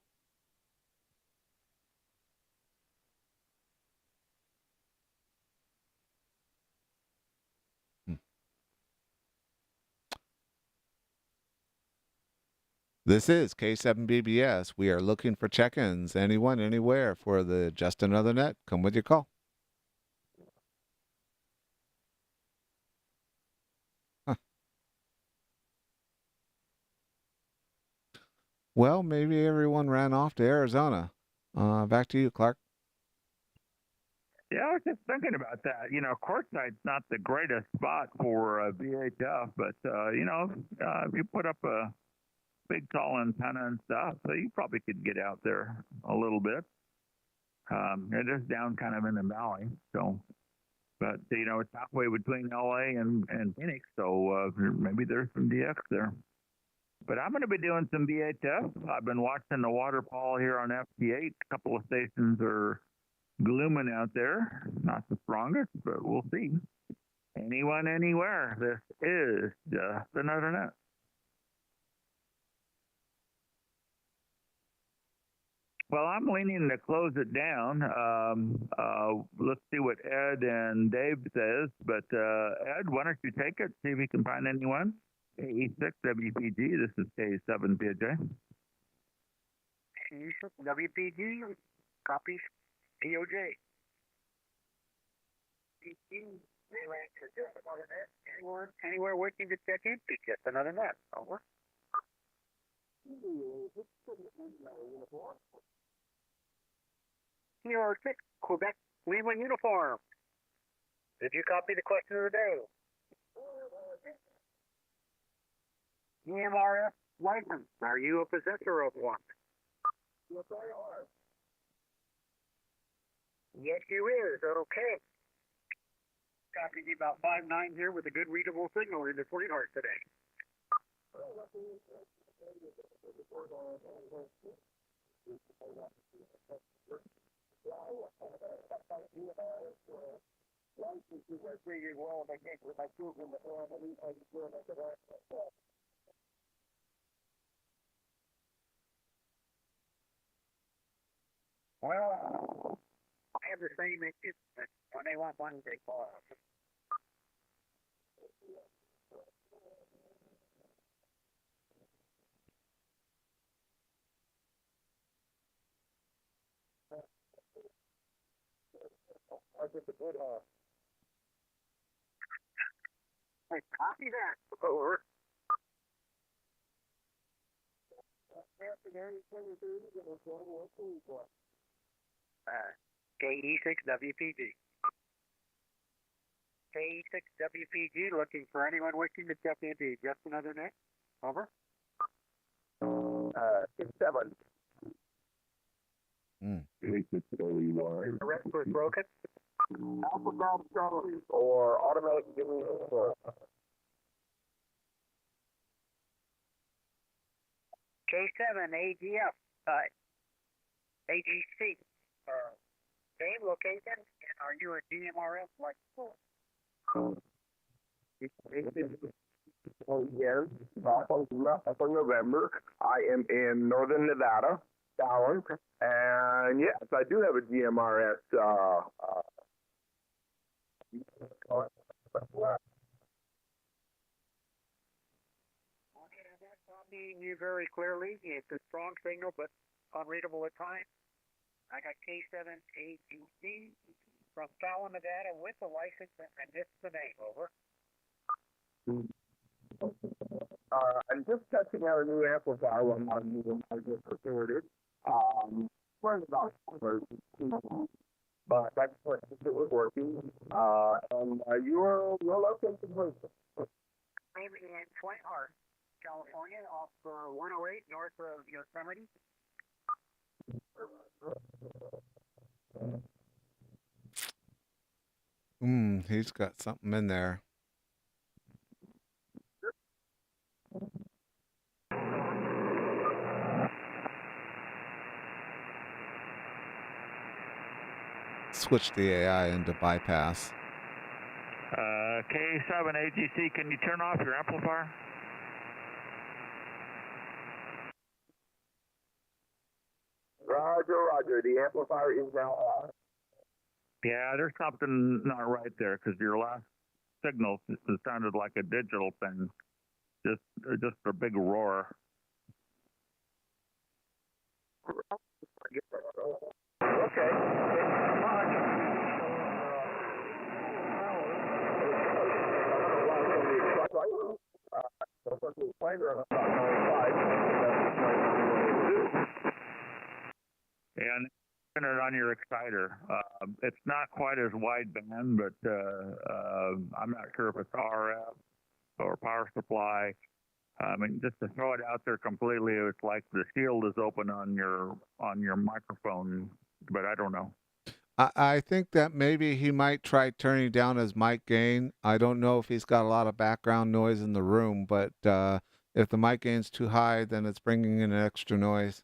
This is K7Bbs. We are looking for check-ins. Anyone, anywhere for the Just Another Net. Come with your call. Huh. Well, maybe everyone ran off to Arizona. Back to you, Clark. Yeah, I was just thinking about that. You know, Courtside's not the greatest spot for VHF, but, if you put up a big tall antenna and stuff, so you probably could get out there a little bit. It is down kind of in the valley, so, but it's halfway between LA and Phoenix, so maybe there's some DX there. But I'm going to be doing some VHF. I've been watching the waterfall here on FT8. A couple of stations are glooming out there. Not the strongest, but we'll see. Anyone, anywhere. This is Just Another Net. Well, I'm leaning to close it down. Let's see what Ed and Dave says. But Ed, why don't you take it? See if you can find anyone. K6 WPG. This is K7PJ. WPG copies POJ. Anywhere waiting to check in? Just another net. Over. Here, Quebec Lima uniform. Did you copy the question of the day? GMRS license. Are you a possessor of one? Yes, I are. Yes, you is. Okay. Copying about 5.9 here with a good readable signal into Sweetheart today. Well, I have the same issue, but when they want one, they call. I just a good Hey, copy that. Over. K7Bbs K7Bbs looking for anyone wishing to check into just another net. Over. 6-7. Arrest was broken. Alpha Golf Charlie or automatic giving K7 AGF AGC. Same location, and are you a DMRF like before? Yes, for November. I am in northern Nevada, Fallon, and yes, I do have a GMRS. Seeing you very clearly. It's a strong signal, but unreadable at times. I got K7AGC from Fallon, Nevada, with the license, and this is the name. Over. I'm just testing out a new amplifier on my new I just recorded. Where's about but that's what it was working. And you're located in I'm in Whitehart, California, off 108 north of Yosemite. He's got something in there. Switch the AI into bypass. K7AGC, can you turn off your amplifier? Roger. The amplifier is now on. Yeah, there's something not right there because your last signal sounded like a digital thing. Just a big roar. Okay. And turn it on your exciter. It's not quite as wide band, but I'm not sure if it's RF or power supply. I mean, just to throw it out there completely, it's like the shield is open on your microphone, but I don't know. I think that maybe he might try turning down his mic gain. I don't know if he's got a lot of background noise in the room, but if the mic gain's too high, then it's bringing in extra noise.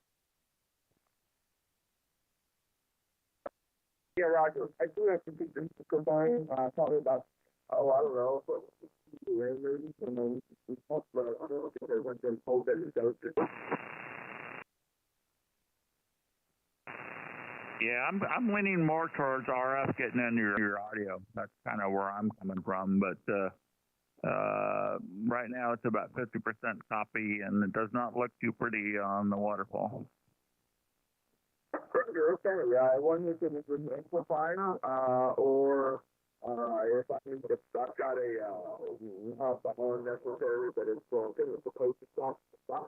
Yeah, Roger. I do have to keep them combined. Probably about, I don't know, but yeah, I'm leaning more towards RF getting into your audio. That's kind of where I'm coming from. But right now it's about 50% copy, and it does not look too pretty on the waterfall. Okay, I wonder if it's an amplifier, or if I've got a necessary, but it's supposed to stop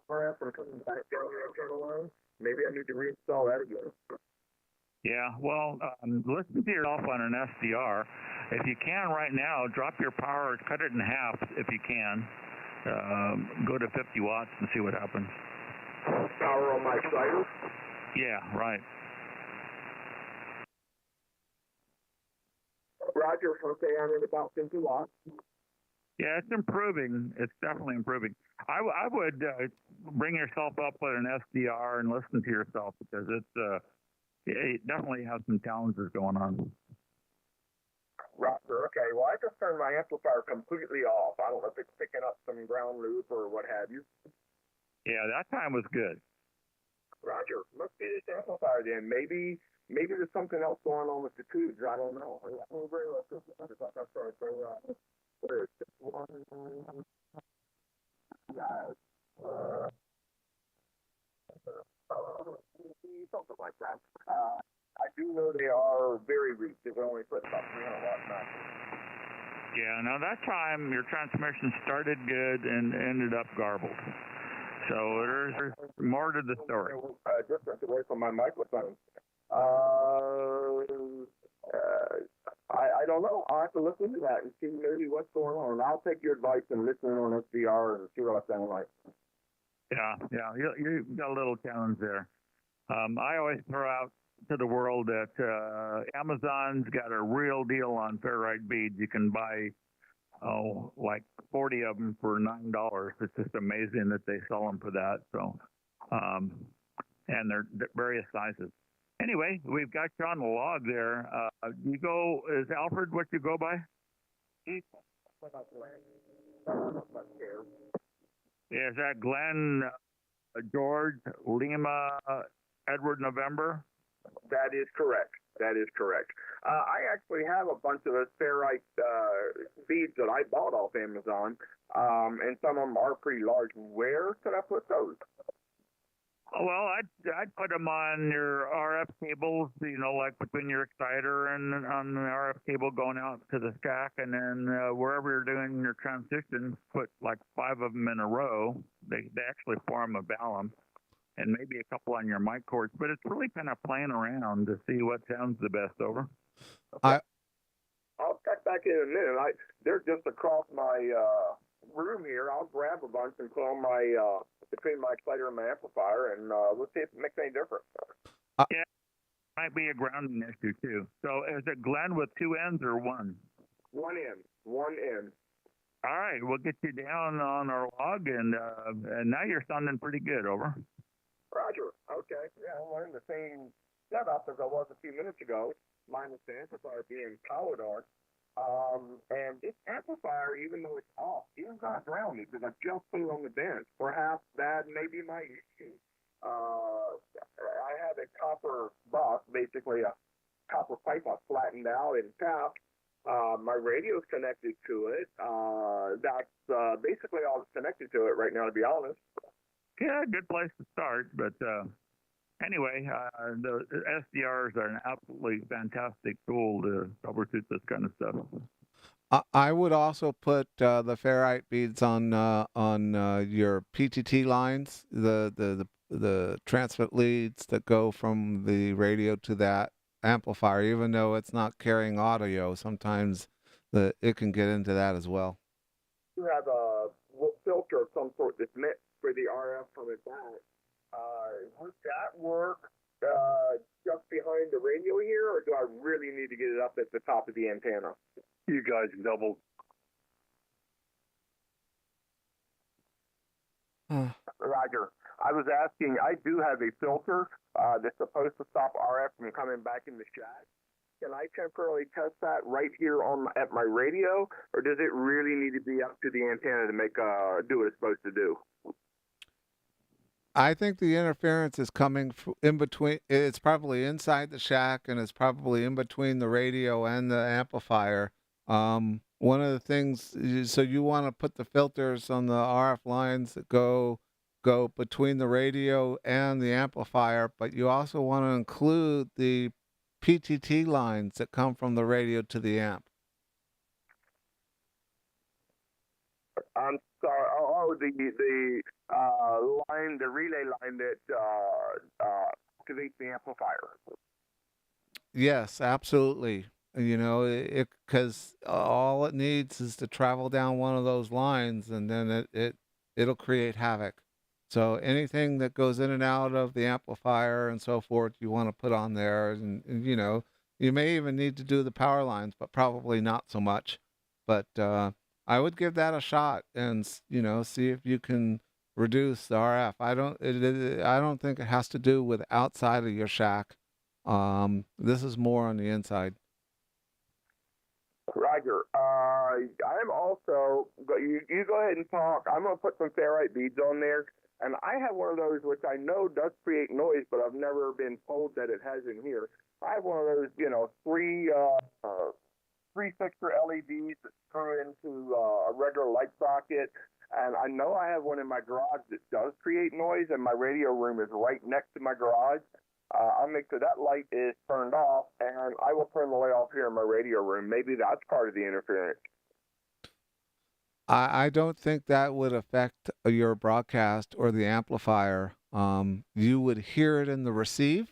RF from coming back down the line. Maybe I need to reinstall that again. Yeah, well, listen to yourself on an SDR. If you can right now, drop your power, cut it in half if you can. Go to 50 watts and see what happens. Power on my exciter? Yeah, right. Roger, okay, I'm in about 50 watts. Yeah, it's improving. It's definitely improving. I would bring yourself up with an SDR and listen to yourself because it definitely has some challenges going on. Roger, okay. Well, I just turned my amplifier completely off. I don't know if it's picking up some ground loop or what have you. Yeah, that time was good. Roger. Must be this amplifier then. Maybe there's something else going on with the tubes. I don't know. Something like that. I do know they are very weak. They can only put about 300 watt max. Yeah, now that time your transmission started good and ended up garbled. So there's more to the story. Distance away from my microphone. I don't know. I'll have to look into that and see maybe what's going on. I'll take your advice and listen on SDR and see what I sound like. Yeah, you got a little challenge there. I always throw out to the world that Amazon's got a real deal on ferrite beads. You can buy like 40 of them for $9. It's just amazing that they sell them for that. So, and they're various sizes. Anyway, we've got you on the log there. Is Alfred what you go by? Is that Glenn, George, Lima, Edward, November? That is correct. That is correct. I actually have a bunch of those ferrite beads that I bought off Amazon, and some of them are pretty large. Where could I put those? Well, I'd put them on your RF cables, like between your exciter and on the RF cable going out to the stack, and then wherever you're doing your transitions, put like 5 of them in a row. They actually form a balance, and maybe a couple on your mic cords, but it's really kind of playing around to see what sounds the best. Over. Okay. I'll check back in a minute. They're just across my room here. I'll grab a bunch and put on my between my exciter and my amplifier, and we'll see if it makes any difference. Yeah, might be a grounding issue too. So is it Glenn with 2 ends or 1? 1 end. 1 end. All right, we'll get you down on our log, and now you're sounding pretty good. Over. Roger. Okay. Yeah, I'm wearing the same setup as I was a few minutes ago, minus the amplifier being powered on. And this amplifier, even though it's off, even got grounded because I just put it on the bench. Perhaps that may be my issue. I had a copper bus, basically a copper pipe I flattened out and tapped. My radio's connected to it. That's basically all that's connected to it right now, to be honest. Yeah, good place to start. But anyway, the SDRs are an absolutely fantastic tool to troubleshoot this kind of stuff. I would also put the ferrite beads on your PTT lines, the transmit leads that go from the radio to that amplifier. Even though it's not carrying audio, sometimes it can get into that as well. You have a filter of some sort that's meant for the RF from it back. Would that work just behind the radio here, or do I really need to get it up at the top of the antenna? You guys doubled. Roger. I was asking, I do have a filter that's supposed to stop RF from coming back in the shack. Can I temporarily test that right here at my radio, or does it really need to be up to the antenna to make do what it's supposed to do? I think the interference is coming in between. It's probably inside the shack, and it's probably in between the radio and the amplifier. One of the things, so you want to put the filters on the RF lines that go between the radio and the amplifier, but you also want to include the PTT lines that come from the radio to the amp. I'm sorry. Oh, the relay line that activates the amplifier. Yes, absolutely. Because all it needs is to travel down one of those lines, and then it'll create havoc. So anything that goes in and out of the amplifier and so forth, you want to put on there, and you may even need to do the power lines, but probably not so much. But I would give that a shot and see if you can reduce the RF. I don't think it has to do with outside of your shack. This is more on the inside. Roger. I'm also, you go ahead and talk. I'm going to put some ferrite beads on there. And I have one of those which I know does create noise, but I've never been told that it has in here. I have one of those, three fixture LEDs that screw into a regular light socket. And I know I have one in my garage that does create noise, and my radio room is right next to my garage. I'll make sure that light is turned off, and I will turn the light off here in my radio room. Maybe that's part of the interference. I don't think that would affect your broadcast or the amplifier. You would hear it in the receive.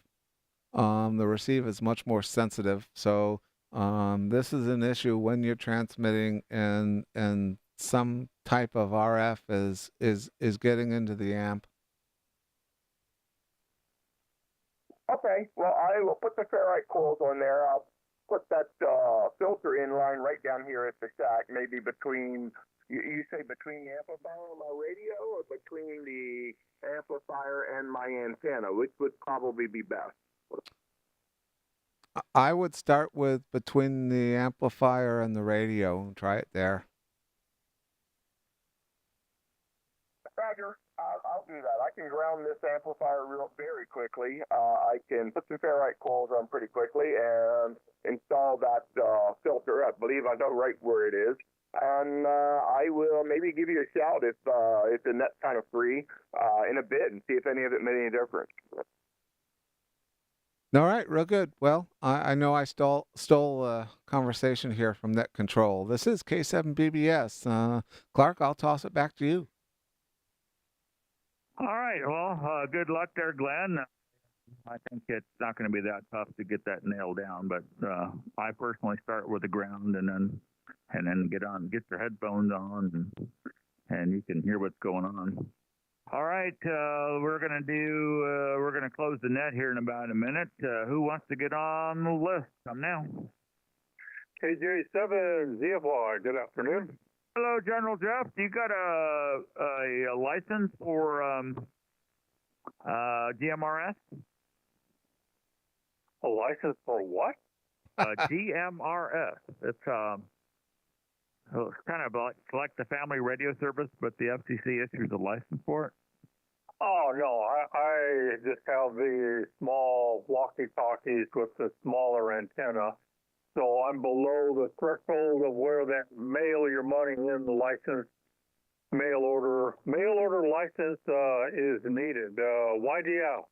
The receive is much more sensitive. So this is an issue when you're transmitting and some type of RF is getting into the amp. Okay, well, I will put the ferrite coils on there. I'll put that filter in line right down here at the shack, maybe between, you say between the amplifier and my radio, or between the amplifier and my antenna, which would probably be best? I would start with between the amplifier and the radio and try it there. Roger, I'll do that. I can ground this amplifier very quickly. I can put some ferrite coils on pretty quickly and install that filter. I believe I know right where it is. And I will maybe give you a shout if the net's kind of free in a bit and see if any of it made any difference. All right, real good. Well, I know I stole a conversation here from Net Control. This is K7Bbs. Clark, I'll toss it back to you. All right. Well, good luck there, Glenn. I think it's not going to be that tough to get that nailed down, but I personally start with the ground and then get your headphones on, and you can hear what's going on. All right, we're gonna close the net here in about a minute. Who wants to get on the list? Come now. K7Bbs Hf. Good afternoon. Hello, General Jeff. You got a license for GMRS? A license for what? GMRS. It's kind of like the family radio service, but the FCC issues a license for it. Oh, no, I just have the small walkie-talkies with the smaller antenna. So I'm below the threshold of where that mail your money in the license, mail order license is needed. Why do you ask?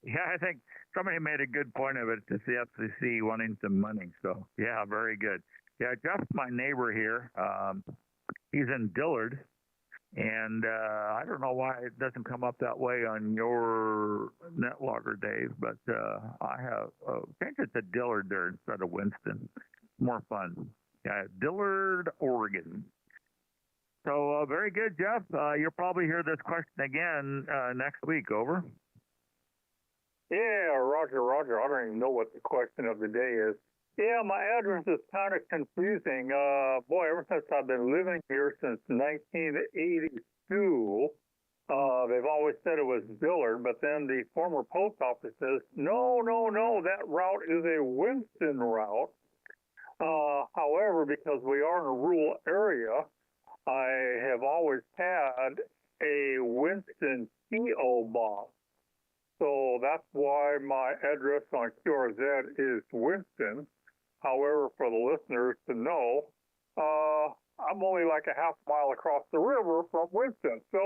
Yeah, I think somebody made a good point of it. It's the FCC wanting some money. So, yeah, very good. Yeah, Jeff's my neighbor here. He's in Dillard. And I don't know why it doesn't come up that way on your net logger, Dave, but I think it's a Dillard there instead of Winston. More fun. Yeah, Dillard, Oregon. So very good, Jeff. You'll probably hear this question again next week. Over. Yeah, Roger. I don't even know what the question of the day is. Yeah, my address is kind of confusing. Boy, ever since I've been living here since 1982, they've always said it was Dillard, but then the former post office says, no, that route is a Winston route. However, because we are in a rural area, I have always had a Winston P.O. box. So that's why my address on QRZ is Winston. However, for the listeners to know, I'm only like a half mile across the river from Winston. So,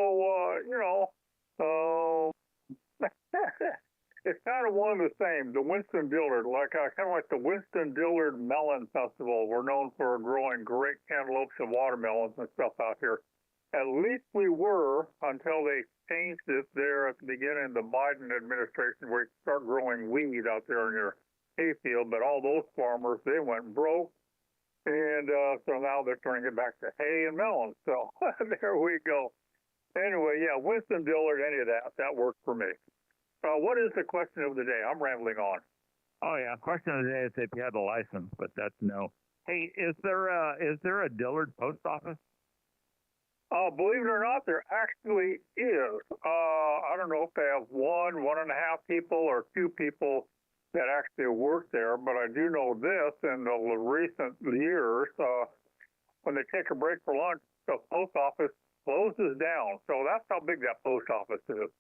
it's kind of one and the same. The Winston Dillard, kind of like the Winston Dillard Melon Festival. We're known for growing great cantaloupes and watermelons and stuff out here. At least we were until they changed it there at the beginning of the Biden administration, where you start growing weed out there in your hayfield. But all those farmers, they went broke, and so now they're turning it back to hay and melons. So there we go. Anyway, yeah, Winston Dillard, any of that worked for me. What is the question of the day? I'm rambling on. Oh yeah, question of the day is if you had a license, but that's no. Hey, is there a Dillard post office? Believe it or not, there actually is. I don't know if they have one and a half people, or two people that actually work there, but I do know this in the recent years, when they take a break for lunch, the post office closes down. So that's how big that post office is.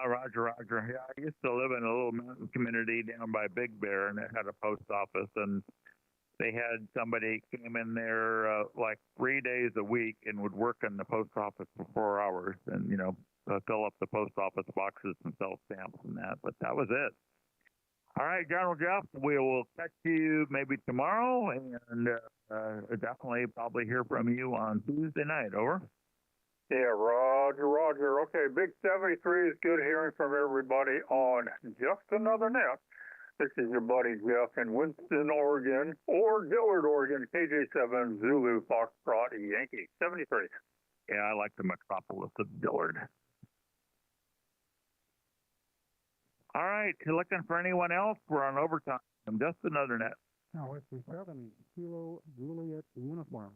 Roger. Yeah, I used to live in a little mountain community down by Big Bear, and it had a post office, and they had somebody came in there like 3 days a week and would work in the post office for 4 hours and, fill up the post office boxes and sell stamps and that. But that was it. All right, General Jeff, we will catch you maybe tomorrow and definitely probably hear from you on Tuesday night. Over. Yeah, Roger. Okay, Big 73 is good hearing from everybody on Just Another Net. This is your buddy Jeff in Winston, Oregon, or Dillard, Oregon, KJ7 Zulu Foxtrot Yankee 73. Yeah, I like the metropolis of Dillard. All right, you're looking for anyone else? We're on overtime. Just Another Net. No, it's the 7 Kilo Juliet uniform.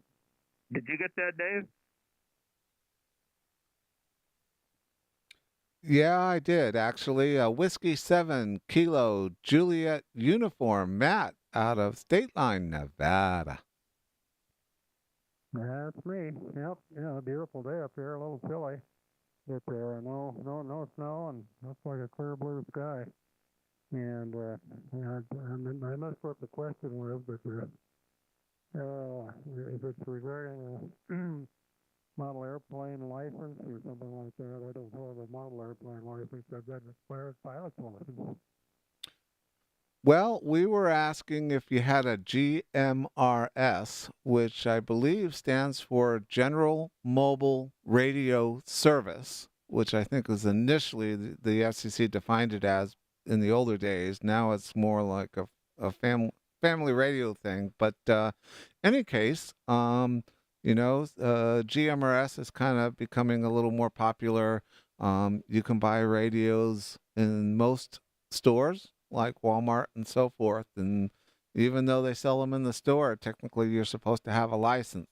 Did you get that, Dave? Yeah, I did, actually. Whiskey 7 Kilo Juliet uniform, Matt, out of State Line, Nevada. That's me. Yep. Yeah, beautiful day up here. A little chilly. But no snow, and looks like a clear blue sky. And I'm not sure what the question was, but if it's regarding model airplane license or something like that, I don't have a model airplane license. I've got an expired pilot's license. Well, we were asking if you had a GMRS, which I believe stands for General Mobile Radio Service, which I think was initially the FCC defined it as in the older days. Now it's more like a family radio thing. But any case, GMRS is kind of becoming a little more popular. You can buy radios in most stores, like Walmart and so forth. And even though they sell them in the store, technically you're supposed to have a license.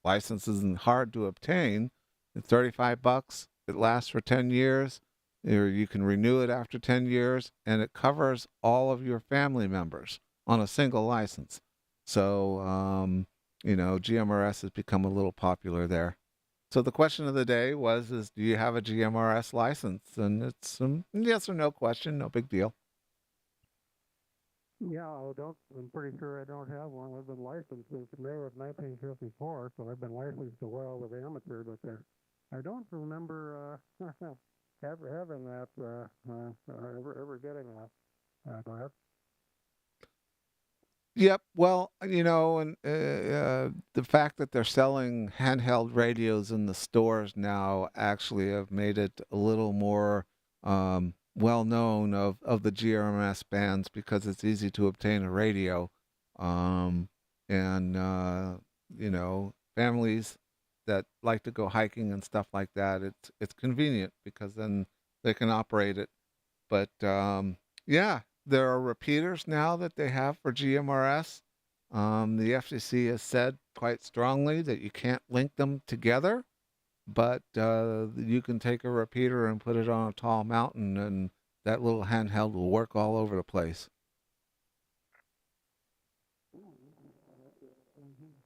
License isn't hard to obtain. It's $35. It lasts for 10 years, or you can renew it after 10 years, and it covers all of your family members on a single license. So, GMRS has become a little popular there. So the question of the day is do you have a GMRS license? And it's a yes or no question, no big deal. Yeah, I'm pretty sure I don't have one. I've been licensed since May of 1954, so I've been licensed a while with amateur, but I don't remember ever having that, ever getting that. Go ahead. Yep. Well, and the fact that they're selling handheld radios in the stores now actually have made it a little more well known of the GMRS bands because it's easy to obtain a radio. Families that like to go hiking and stuff like that, it's convenient because then they can operate it. But yeah. There are repeaters now that they have for GMRS. The FCC has said quite strongly that you can't link them together, but you can take a repeater and put it on a tall mountain, and that little handheld will work all over the place.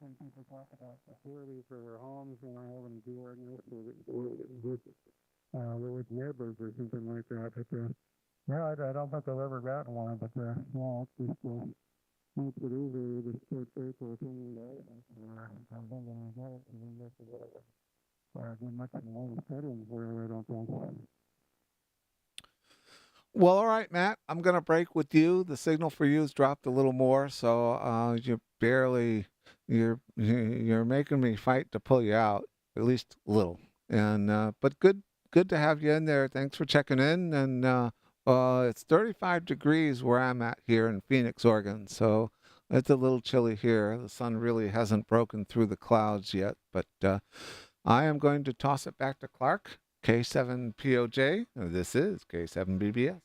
Some people talk about security for their homes and having to do with neighbors or something like that. But I don't think I've ever gotten one, but it's just makes it easier to stay safe for a thing that I'm thinking much in one settings where I don't think. Well, all right, Matt, I'm going to break with you. The signal for you has dropped a little more, so you're making me fight to pull you out, at least a little. And but good to have you in there. Thanks for checking in, and it's 35 degrees where I'm at here in Phoenix, Oregon, so it's a little chilly here. The sun really hasn't broken through the clouds yet, but I am going to toss it back to Clark, K7POJ. This is K7Bbs.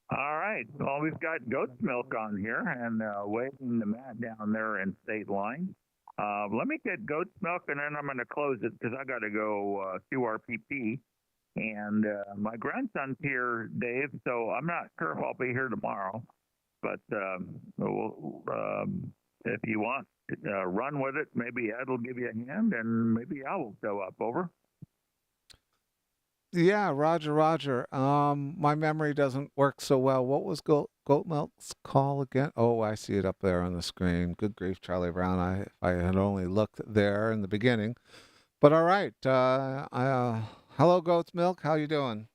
All right. Well, we've got Goat's Milk on here and waiting the Matt down there in State Line. Let me get Goat's Milk, and then I'm going to close it because I got to go QRPP. And my grandson's here, Dave, so I'm not sure if I'll be here tomorrow. But if you want to run with it, maybe Ed will give you a hand, and maybe I will show up. Over. Yeah, Roger, Roger. My memory doesn't work so well. What was Goat Milk's call again? Oh, I see it up there on the screen. Good grief, Charlie Brown. If I had only looked there in the beginning. But all right. Hello, Goat's Milk. How you doing?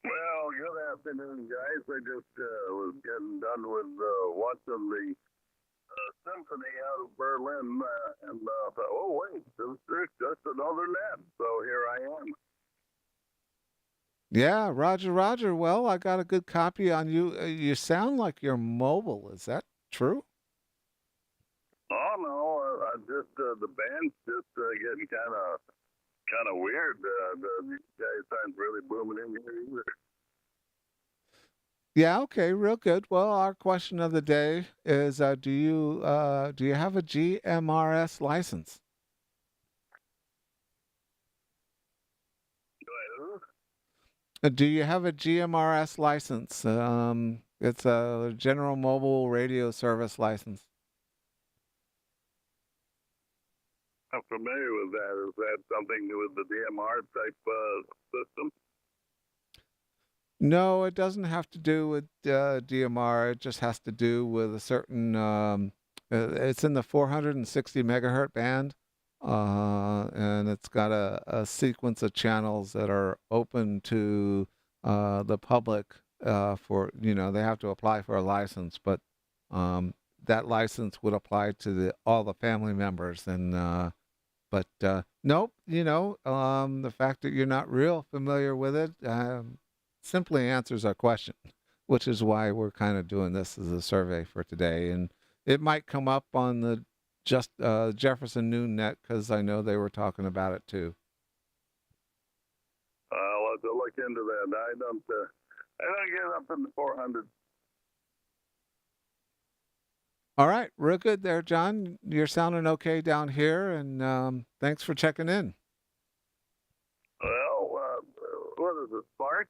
Well, good afternoon, guys. I just was getting done with watching the symphony out of Berlin, and thought, oh wait, there's just another net. So here I am. Yeah, Roger, Roger. Well, I got a good copy on you. You sound like you're mobile. Is that true? Oh no, I just the band's just getting kind of weird. These guys aren't really booming in here either. Yeah, okay, real good. Well, our question of the day is do you have a GMRS license? Do you have a GMRS license? It's a General Mobile Radio Service license. I'm familiar with that. Is that something with the DMR type system? No, it doesn't have to do with DMR. It just has to do with a certain. It's in the 460 megahertz band, and it's got a sequence of channels that are open to the public. For they have to apply for a license, but that license would apply to all the family members. And but nope, the fact that you're not real familiar with it. Simply answers our question, which is why we're kind of doing this as a survey for today. And it might come up on the Jefferson Noon Net because I know they were talking about it too. I'll have to look into that. I don't get up in the 400. All right, real good there, John. You're sounding okay down here, and thanks for checking in. Well, what is it, Spark?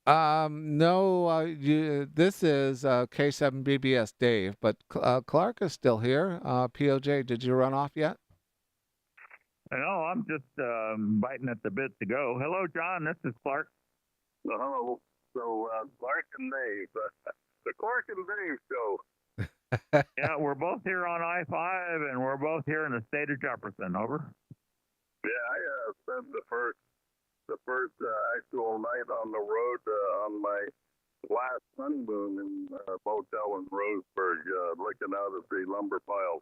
No, this is K7Bbs Dave, but Clark is still here. POJ, did you run off yet? No, I'm just biting at the bit to go. Hello, John. This is Clark. Hello. So, Clark and Dave, the Clark and Dave show. Yeah, we're both here on I-5, and we're both here in the state of Jefferson. Over. Yeah, I spent the first actual night on the road on my last honeymoon in a motel in Roseburg, looking out at the lumber piles.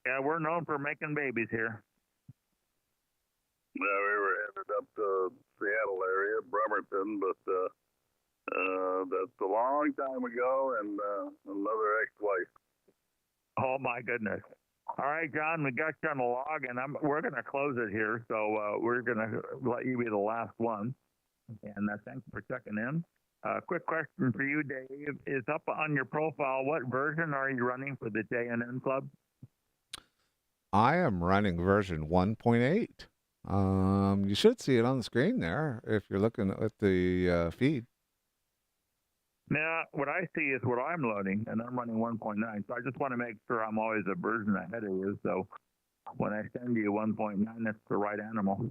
Yeah, we're known for making babies here. Yeah, we were headed up to Seattle area, Bremerton, but that's a long time ago, and another ex-wife. Oh my goodness. All right, John, we got you on the log, and we're going to close it here, so we're going to let you be the last one. And thanks for checking in. Quick question for you, Dave. Is up on your profile, what version are you running for the JNN Club? I am running version 1.8. You should see it on the screen there if you're looking at the feed. Now, what I see is what I'm loading, and I'm running 1.9. So I just want to make sure I'm always a version ahead of you. So when I send you 1.9, that's the right animal.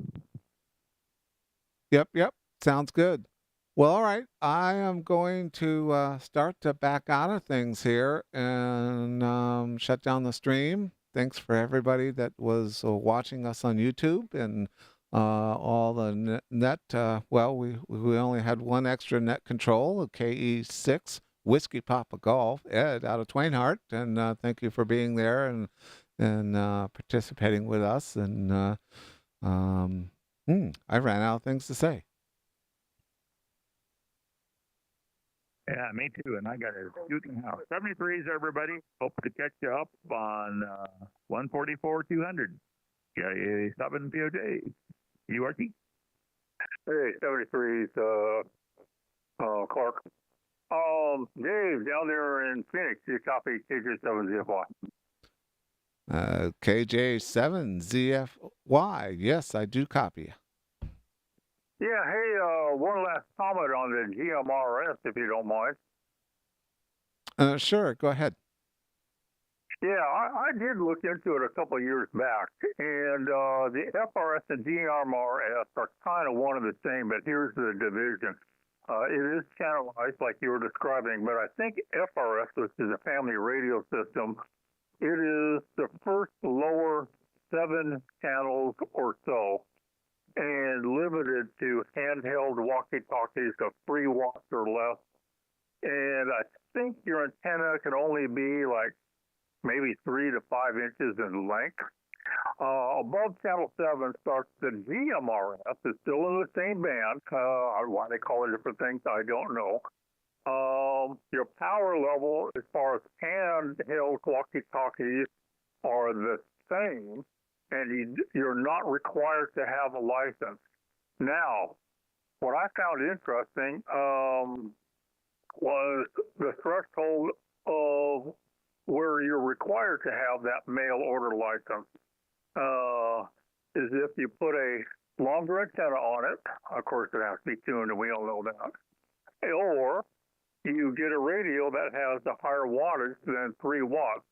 Yep. Sounds good. Well, all right. I am going to start to back out of things here and shut down the stream. Thanks for everybody that was watching us on YouTube and all the net. Well, we only had one extra net control, a KE6 Whiskey Papa Golf, Ed out of Twainhart, and thank you for being there and participating with us. And I ran out of things to say. Yeah, me too. And I got a shooting house. 73s, everybody. Hope to catch you up on 144-200. K7 POJ. You, Archie? Hey, 73s, Clark. Dave, down there in Phoenix, you copy KJ7ZFY. KJ7ZFY. Yes, I do copy. Yeah, hey, one last comment on the GMRS, if you don't mind. Sure, go ahead. Yeah, I did look into it a couple of years back, and the FRS and GMRS are kind of one and the same, but here's the division. It is channelized like you were describing, but I think FRS, which is a family radio system, it is the first lower 7 channels or so, and limited to handheld walkie-talkies of 3 watts or less. And I think your antenna can only be like maybe 3 to 5 inches in length. Above channel 7 starts the GMRS. It's still in the same band. Why they call it different things, I don't know. Your power level as far as handheld walkie-talkies are the same, and you're not required to have a license. Now, what I found interesting was the threshold of where you're required to have that mail order license. Is if you put a longer antenna on it, of course it has to be tuned, and we all know that, or you get a radio that has a higher wattage than 3 watts.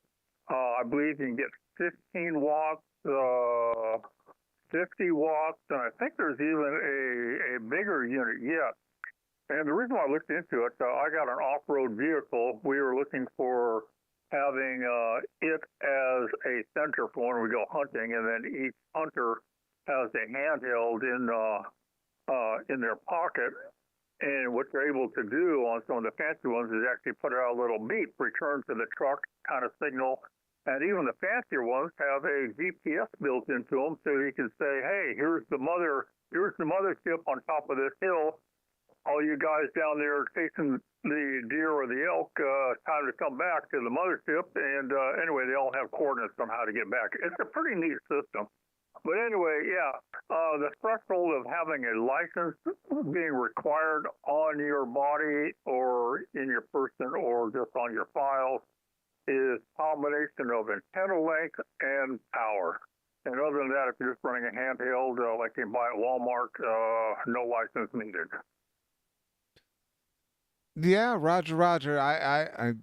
I believe you can get 15 watts, 50 watts, and I think there's even a bigger unit yet. And the reason why I looked into it, I got an off-road vehicle. We were looking for having it as a center for when we go hunting, and then each hunter has a handheld in their pocket. And what they're able to do on some of the fancy ones is actually put out a little beep, return to the truck kind of signal. And even the fancier ones have a GPS built into them, so you can say, "Hey, here's the mothership on top of this hill. All you guys down there chasing the deer or the elk, time to come back to the mothership." And anyway, they all have coordinates on how to get back. It's a pretty neat system. But anyway, yeah, the threshold of having a license being required on your body or in your person or just on your files is a combination of antenna length and power. And other than that, if you're just running a handheld like you buy at Walmart, no license needed. Yeah, Roger. I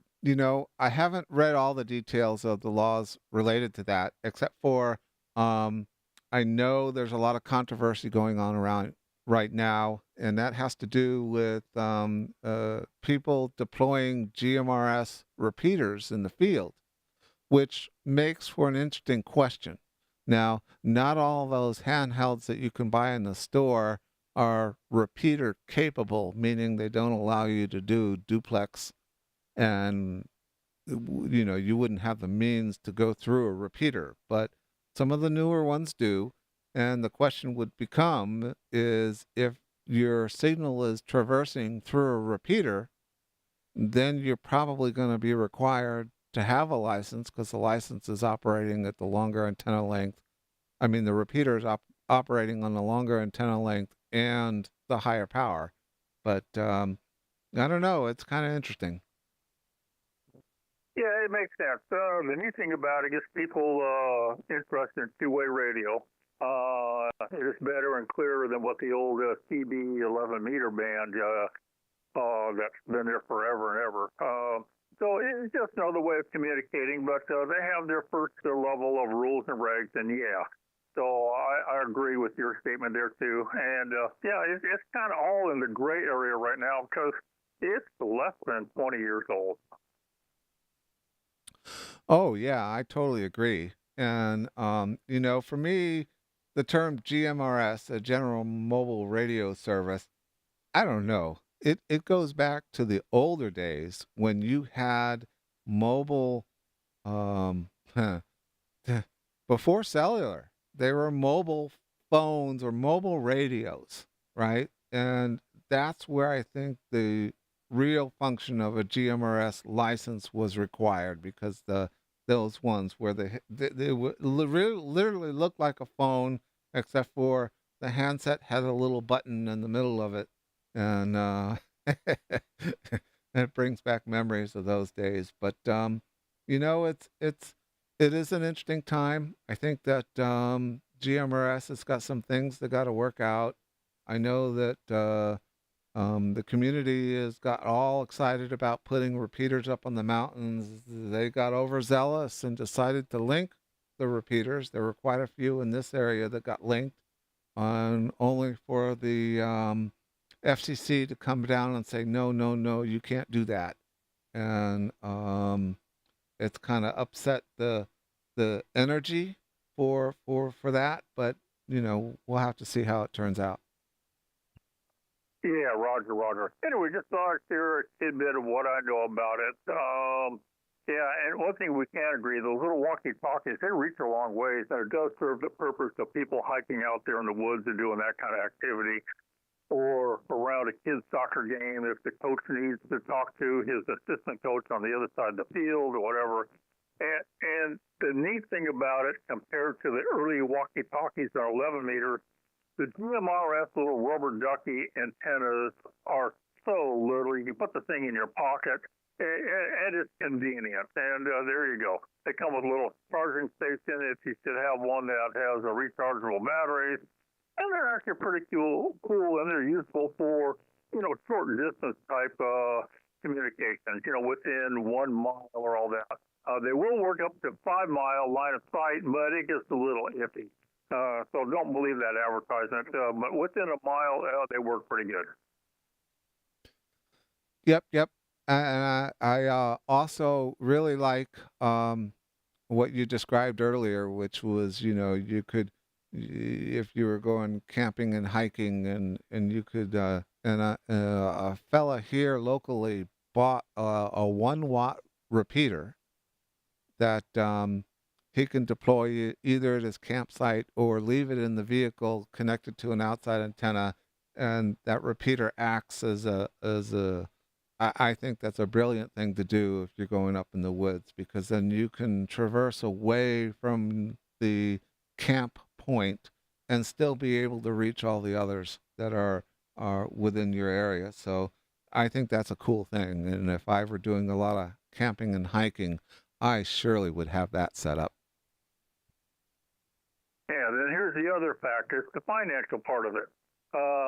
I haven't read all the details of the laws related to that, except for I know there's a lot of controversy going on around right now, and that has to do with people deploying GMRS repeaters in the field, which makes for an interesting question. Now, not all those handhelds that you can buy in the store are repeater capable, meaning they don't allow you to do duplex, and you wouldn't have the means to go through a repeater, but some of the newer ones do. And the question would become is if your signal is traversing through a repeater, then you're probably going to be required to have a license because the license is operating at the longer antenna length. I mean, the repeater is operating on the longer antenna length and the higher power. But I don't know. It's kind of interesting. Yeah, it makes sense. The neat thing about it gets people interested in two-way radio. It is better and clearer than what the old CB 11-meter band that's been there forever and ever. So it's just another way of communicating, but they have their first level of rules and regs, and yeah. So I agree with your statement there, too. And, yeah, it's kind of all in the gray area right now because it's less than 20 years old. Oh, yeah, I totally agree. And, for me, the term GMRS, a General Mobile Radio Service, I don't know. It goes back to the older days when you had mobile, before cellular. They were mobile phones or mobile radios, right? And that's where I think the real function of a GMRS license was required because those ones where they would literally look like a phone, except for the handset had a little button in the middle of it, and it brings back memories of those days. But it is an interesting time. I think that GMRS has got some things that got to work out. I know that The community has got all excited about putting repeaters up on the mountains. They got overzealous and decided to link the repeaters. There were quite a few in this area that got linked, only for the FCC to come down and say, no, no, no, you can't do that. And it's kind of upset the energy for that, but we'll have to see how it turns out. Yeah, Roger. Anyway, just thought I'd share a tidbit of what I know about it. Yeah, and one thing we can agree, those little walkie-talkies, they reach a long ways, and it does serve the purpose of people hiking out there in the woods and doing that kind of activity, or around a kid's soccer game if the coach needs to talk to his assistant coach on the other side of the field or whatever. And the neat thing about it, compared to the early walkie-talkies on 11 meters, the GMRS little rubber ducky antennas are so little. You can put the thing in your pocket, and it's convenient. And there you go. They come with a little charging station if you should have one that has a rechargeable batteries. And they're actually pretty cool, and they're useful for, short distance type communications, within 1 mile or all that. They will work up to 5 mile line of sight, but it gets a little iffy. So don't believe that advertisement. But within a mile, they work pretty good. Yep. And I also really like what you described earlier, which was, you could, if you were going camping and hiking, and you could, and a fella here locally bought a 1 watt repeater that he can deploy either at his campsite or leave it in the vehicle connected to an outside antenna, and that repeater acts as a I think that's a brilliant thing to do if you're going up in the woods, because then you can traverse away from the camp point and still be able to reach all the others that are within your area. So I think that's a cool thing. And if I were doing a lot of camping and hiking, I surely would have that set up. Yeah, then here's the other factor, it's the financial part of it.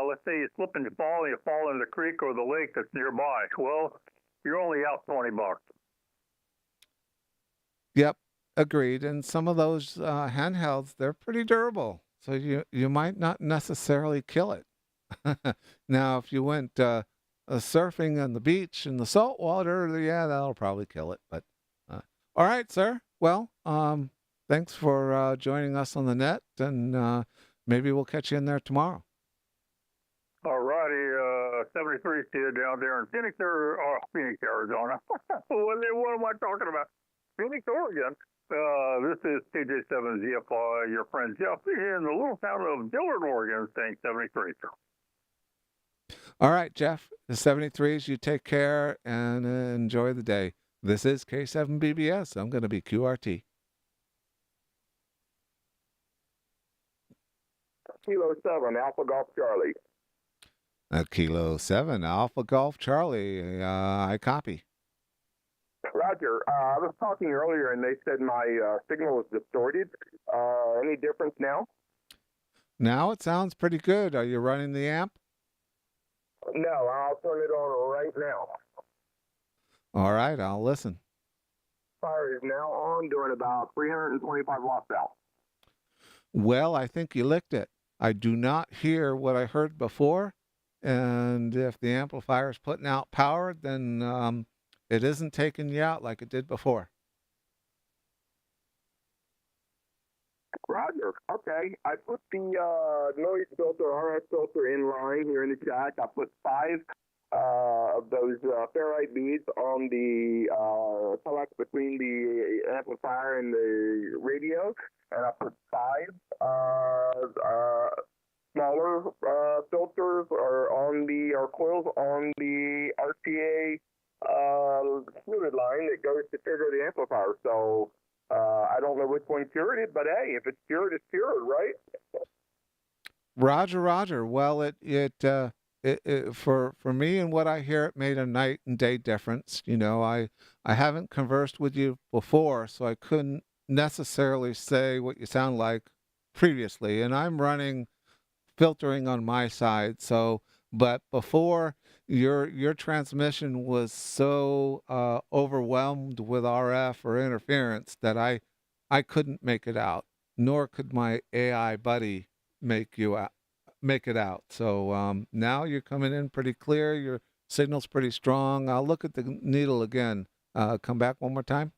Let's say you slip and you fall in the creek or the lake that's nearby. Well, you're only out $20. Yep, agreed. And some of those handhelds, they're pretty durable, so you might not necessarily kill it. Now, if you went surfing on the beach in the salt water, yeah, that'll probably kill it. But all right, sir. Well, thanks for joining us on the net, and maybe we'll catch you in there tomorrow. All righty, 73 kid down there in Phoenix, Arizona. What am I talking about? Phoenix, Oregon. This is K7Bbs Hf, your friend Jeff, here in the little town of Dillard, Oregon, saying 73. All right, Jeff, the 73s, you take care and enjoy the day. This is K7Bbs. I'm going to be QRT. Kilo 7, Alpha Golf Charlie. Kilo 7, Alpha Golf Charlie. I copy. Roger. I was talking earlier, and they said my signal was distorted. Any difference now? Now it sounds pretty good. Are you running the amp? No, I'll turn it on right now. All right, I'll listen. Fire is now on, doing about 325 watts out. Well, I think you licked it. I do not hear what I heard before. And if the amplifier is putting out power, then it isn't taking you out like it did before. Roger. Okay. I put the noise filter, RF filter in line here in the jack. I put 5 of those ferrite beads on the coax between the amplifier and the radio. And I put 5 smaller filters or coils on the RTA fluid line that goes to trigger the amplifier. So I don't know which one's cured, but hey, if it's cured, it's cured, right? Roger. Well, for me and what I hear, it made a night and day difference. I haven't conversed with you before, so I couldn't necessarily say what you sound like previously. And I'm running filtering on my side, so But before, your transmission was so overwhelmed with RF or interference that I couldn't make it out, nor could my AI buddy make it out. So now you're coming in pretty clear. Your signal's pretty strong. I'll look at the needle again. Come back one more time.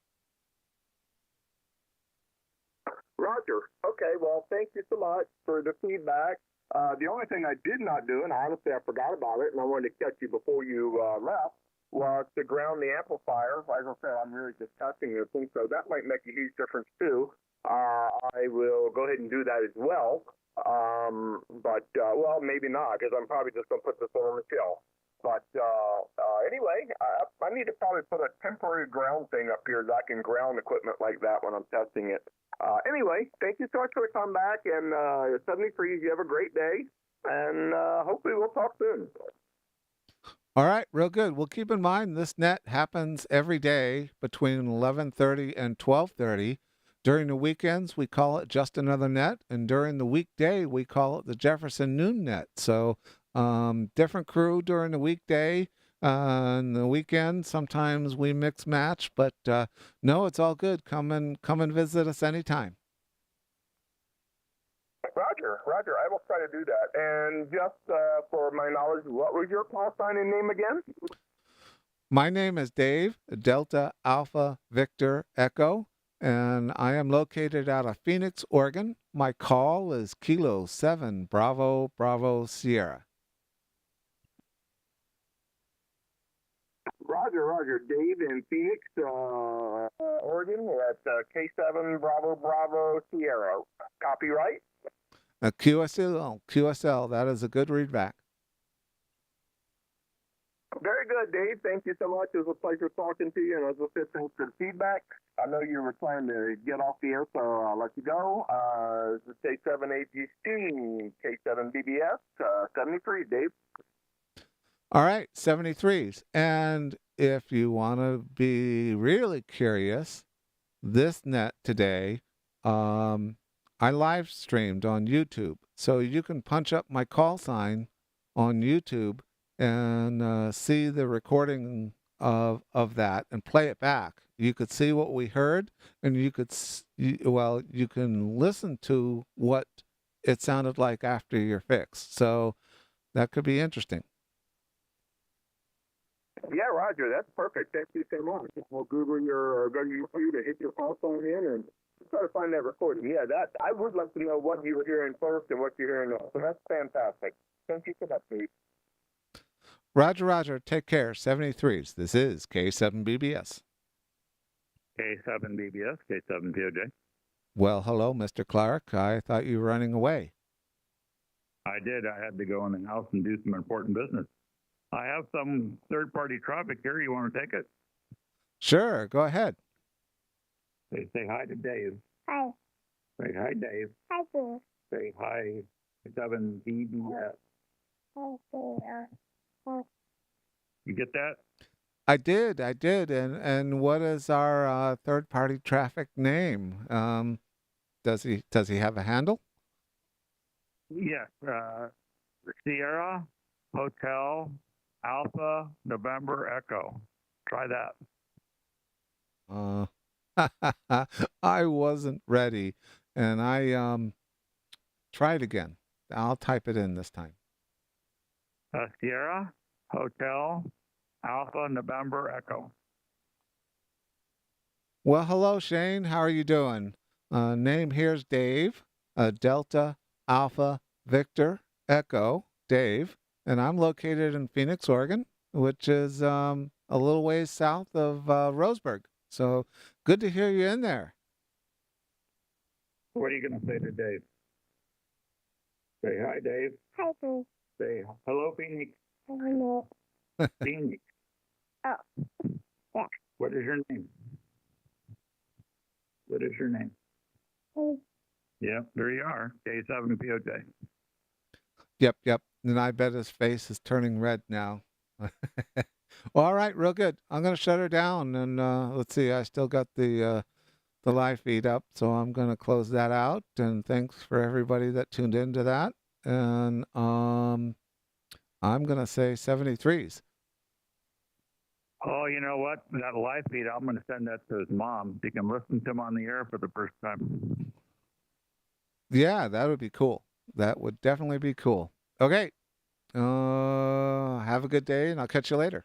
Roger. Okay, well, thank you so much for the feedback. The only thing I did not do, and honestly I forgot about it, and I wanted to catch you before you left, was to ground the amplifier. Like I said, I'm really just testing this thing, so that might make a huge difference too. I will go ahead and do that as well. Well, maybe not, because I'm probably just going to put this on the shelf. But anyway, I need to probably put a temporary ground thing up here so I can ground equipment like that when I'm testing it. Anyway, thank you so much for the come back, and 73, you have a great day, and hopefully we'll talk soon. All right, real good. Well, keep in mind this net happens every day between 11:30 and 12:30. During the weekends, we call it just another net, and during the weekday, we call it the Jefferson Noon Net. So different crew during the weekday. And the weekend, sometimes we mix match, but no, it's all good. Come and visit us anytime. Roger. I will try to do that. And just for my knowledge, what was your call sign and name again? My name is Dave, Delta Alpha Victor Echo, and I am located out of Phoenix, Oregon. My call is Kilo 7 Bravo Bravo Sierra. Roger. Dave in Phoenix, Oregon. At K7 Bravo Bravo Sierra. Copyright? QSL. That is a good readback. Very good, Dave. Thank you so much. It was a pleasure talking to you. And as I said, thanks for the feedback. I know you were trying to get off the air, so I'll let you go. This is K7Bbs K7Bbs 73, Dave. All right, 73s. And if you want to be really curious, this net today, I live streamed on YouTube. So you can punch up my call sign on YouTube and see the recording of that and play it back. You could see what we heard, and you can listen to what it sounded like after your fix. So that could be interesting. Yeah, Roger, that's perfect. Thank you so much. We'll Google your, go to YouTube to hit your call sign in and try to find that recording. Yeah, that I would like to know what you were hearing first and what you're hearing now. So that's fantastic. Thank you for that, Pete. Roger. Take care. 73s. This is K7Bbs. K7Bbs, K7POJ. Well, hello, Mr. Clark. I thought you were running away. I did. I had to go in the house and do some important business. I have some third-party traffic here. You want to take it? Sure. Go ahead. Say hi to Dave. Hi. Say hi, Dave. Hi, Dave. Say hi, 7Bbs. Hi, Dave. You get that? I did. And what is our third-party traffic name? Does he have a handle? Yes. Sierra Hotel Alpha November Echo. Try that. I wasn't ready, and I try it again. I'll type it in this time. Sierra Hotel Alpha November Echo. Well, hello, Shane. How are you doing? Name here's Dave. Delta Alpha Victor Echo. Dave. And I'm located in Phoenix, Oregon, which is a little ways south of Roseburg. So good to hear you in there. What are you going to say to Dave? Say hi, Dave. Hi, Dave. Say hello, Phoenix. Hello. Phoenix. Oh, yeah. What is your name? What is your name? Hey. Yep, there you are. K7POJ. Yep. And I bet his face is turning red now. Well, all right, real good. I'm going to shut her down, and let's see. I still got the live feed up, so I'm going to close that out. And thanks for everybody that tuned into that. And I'm going to say 73s. Oh, you know what? That live feed, I'm going to send that to his mom. She can listen to him on the air for the first time. Yeah, that would be cool. That would definitely be cool. Okay. Have a good day, and I'll catch you later.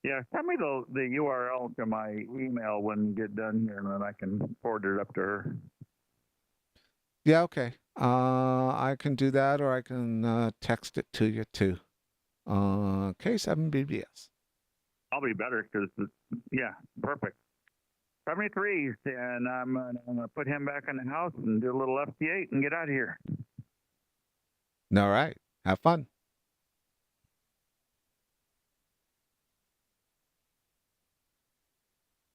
Yeah, send me the URL to my email when you get done here, and then I can forward it up to her. Yeah, okay. I can do that, or I can text it to you too. K7Bbs. I'll be better because, yeah, perfect. 73s, and I'm going to put him back in the house and do a little FT8 and get out of here. All right. Have fun.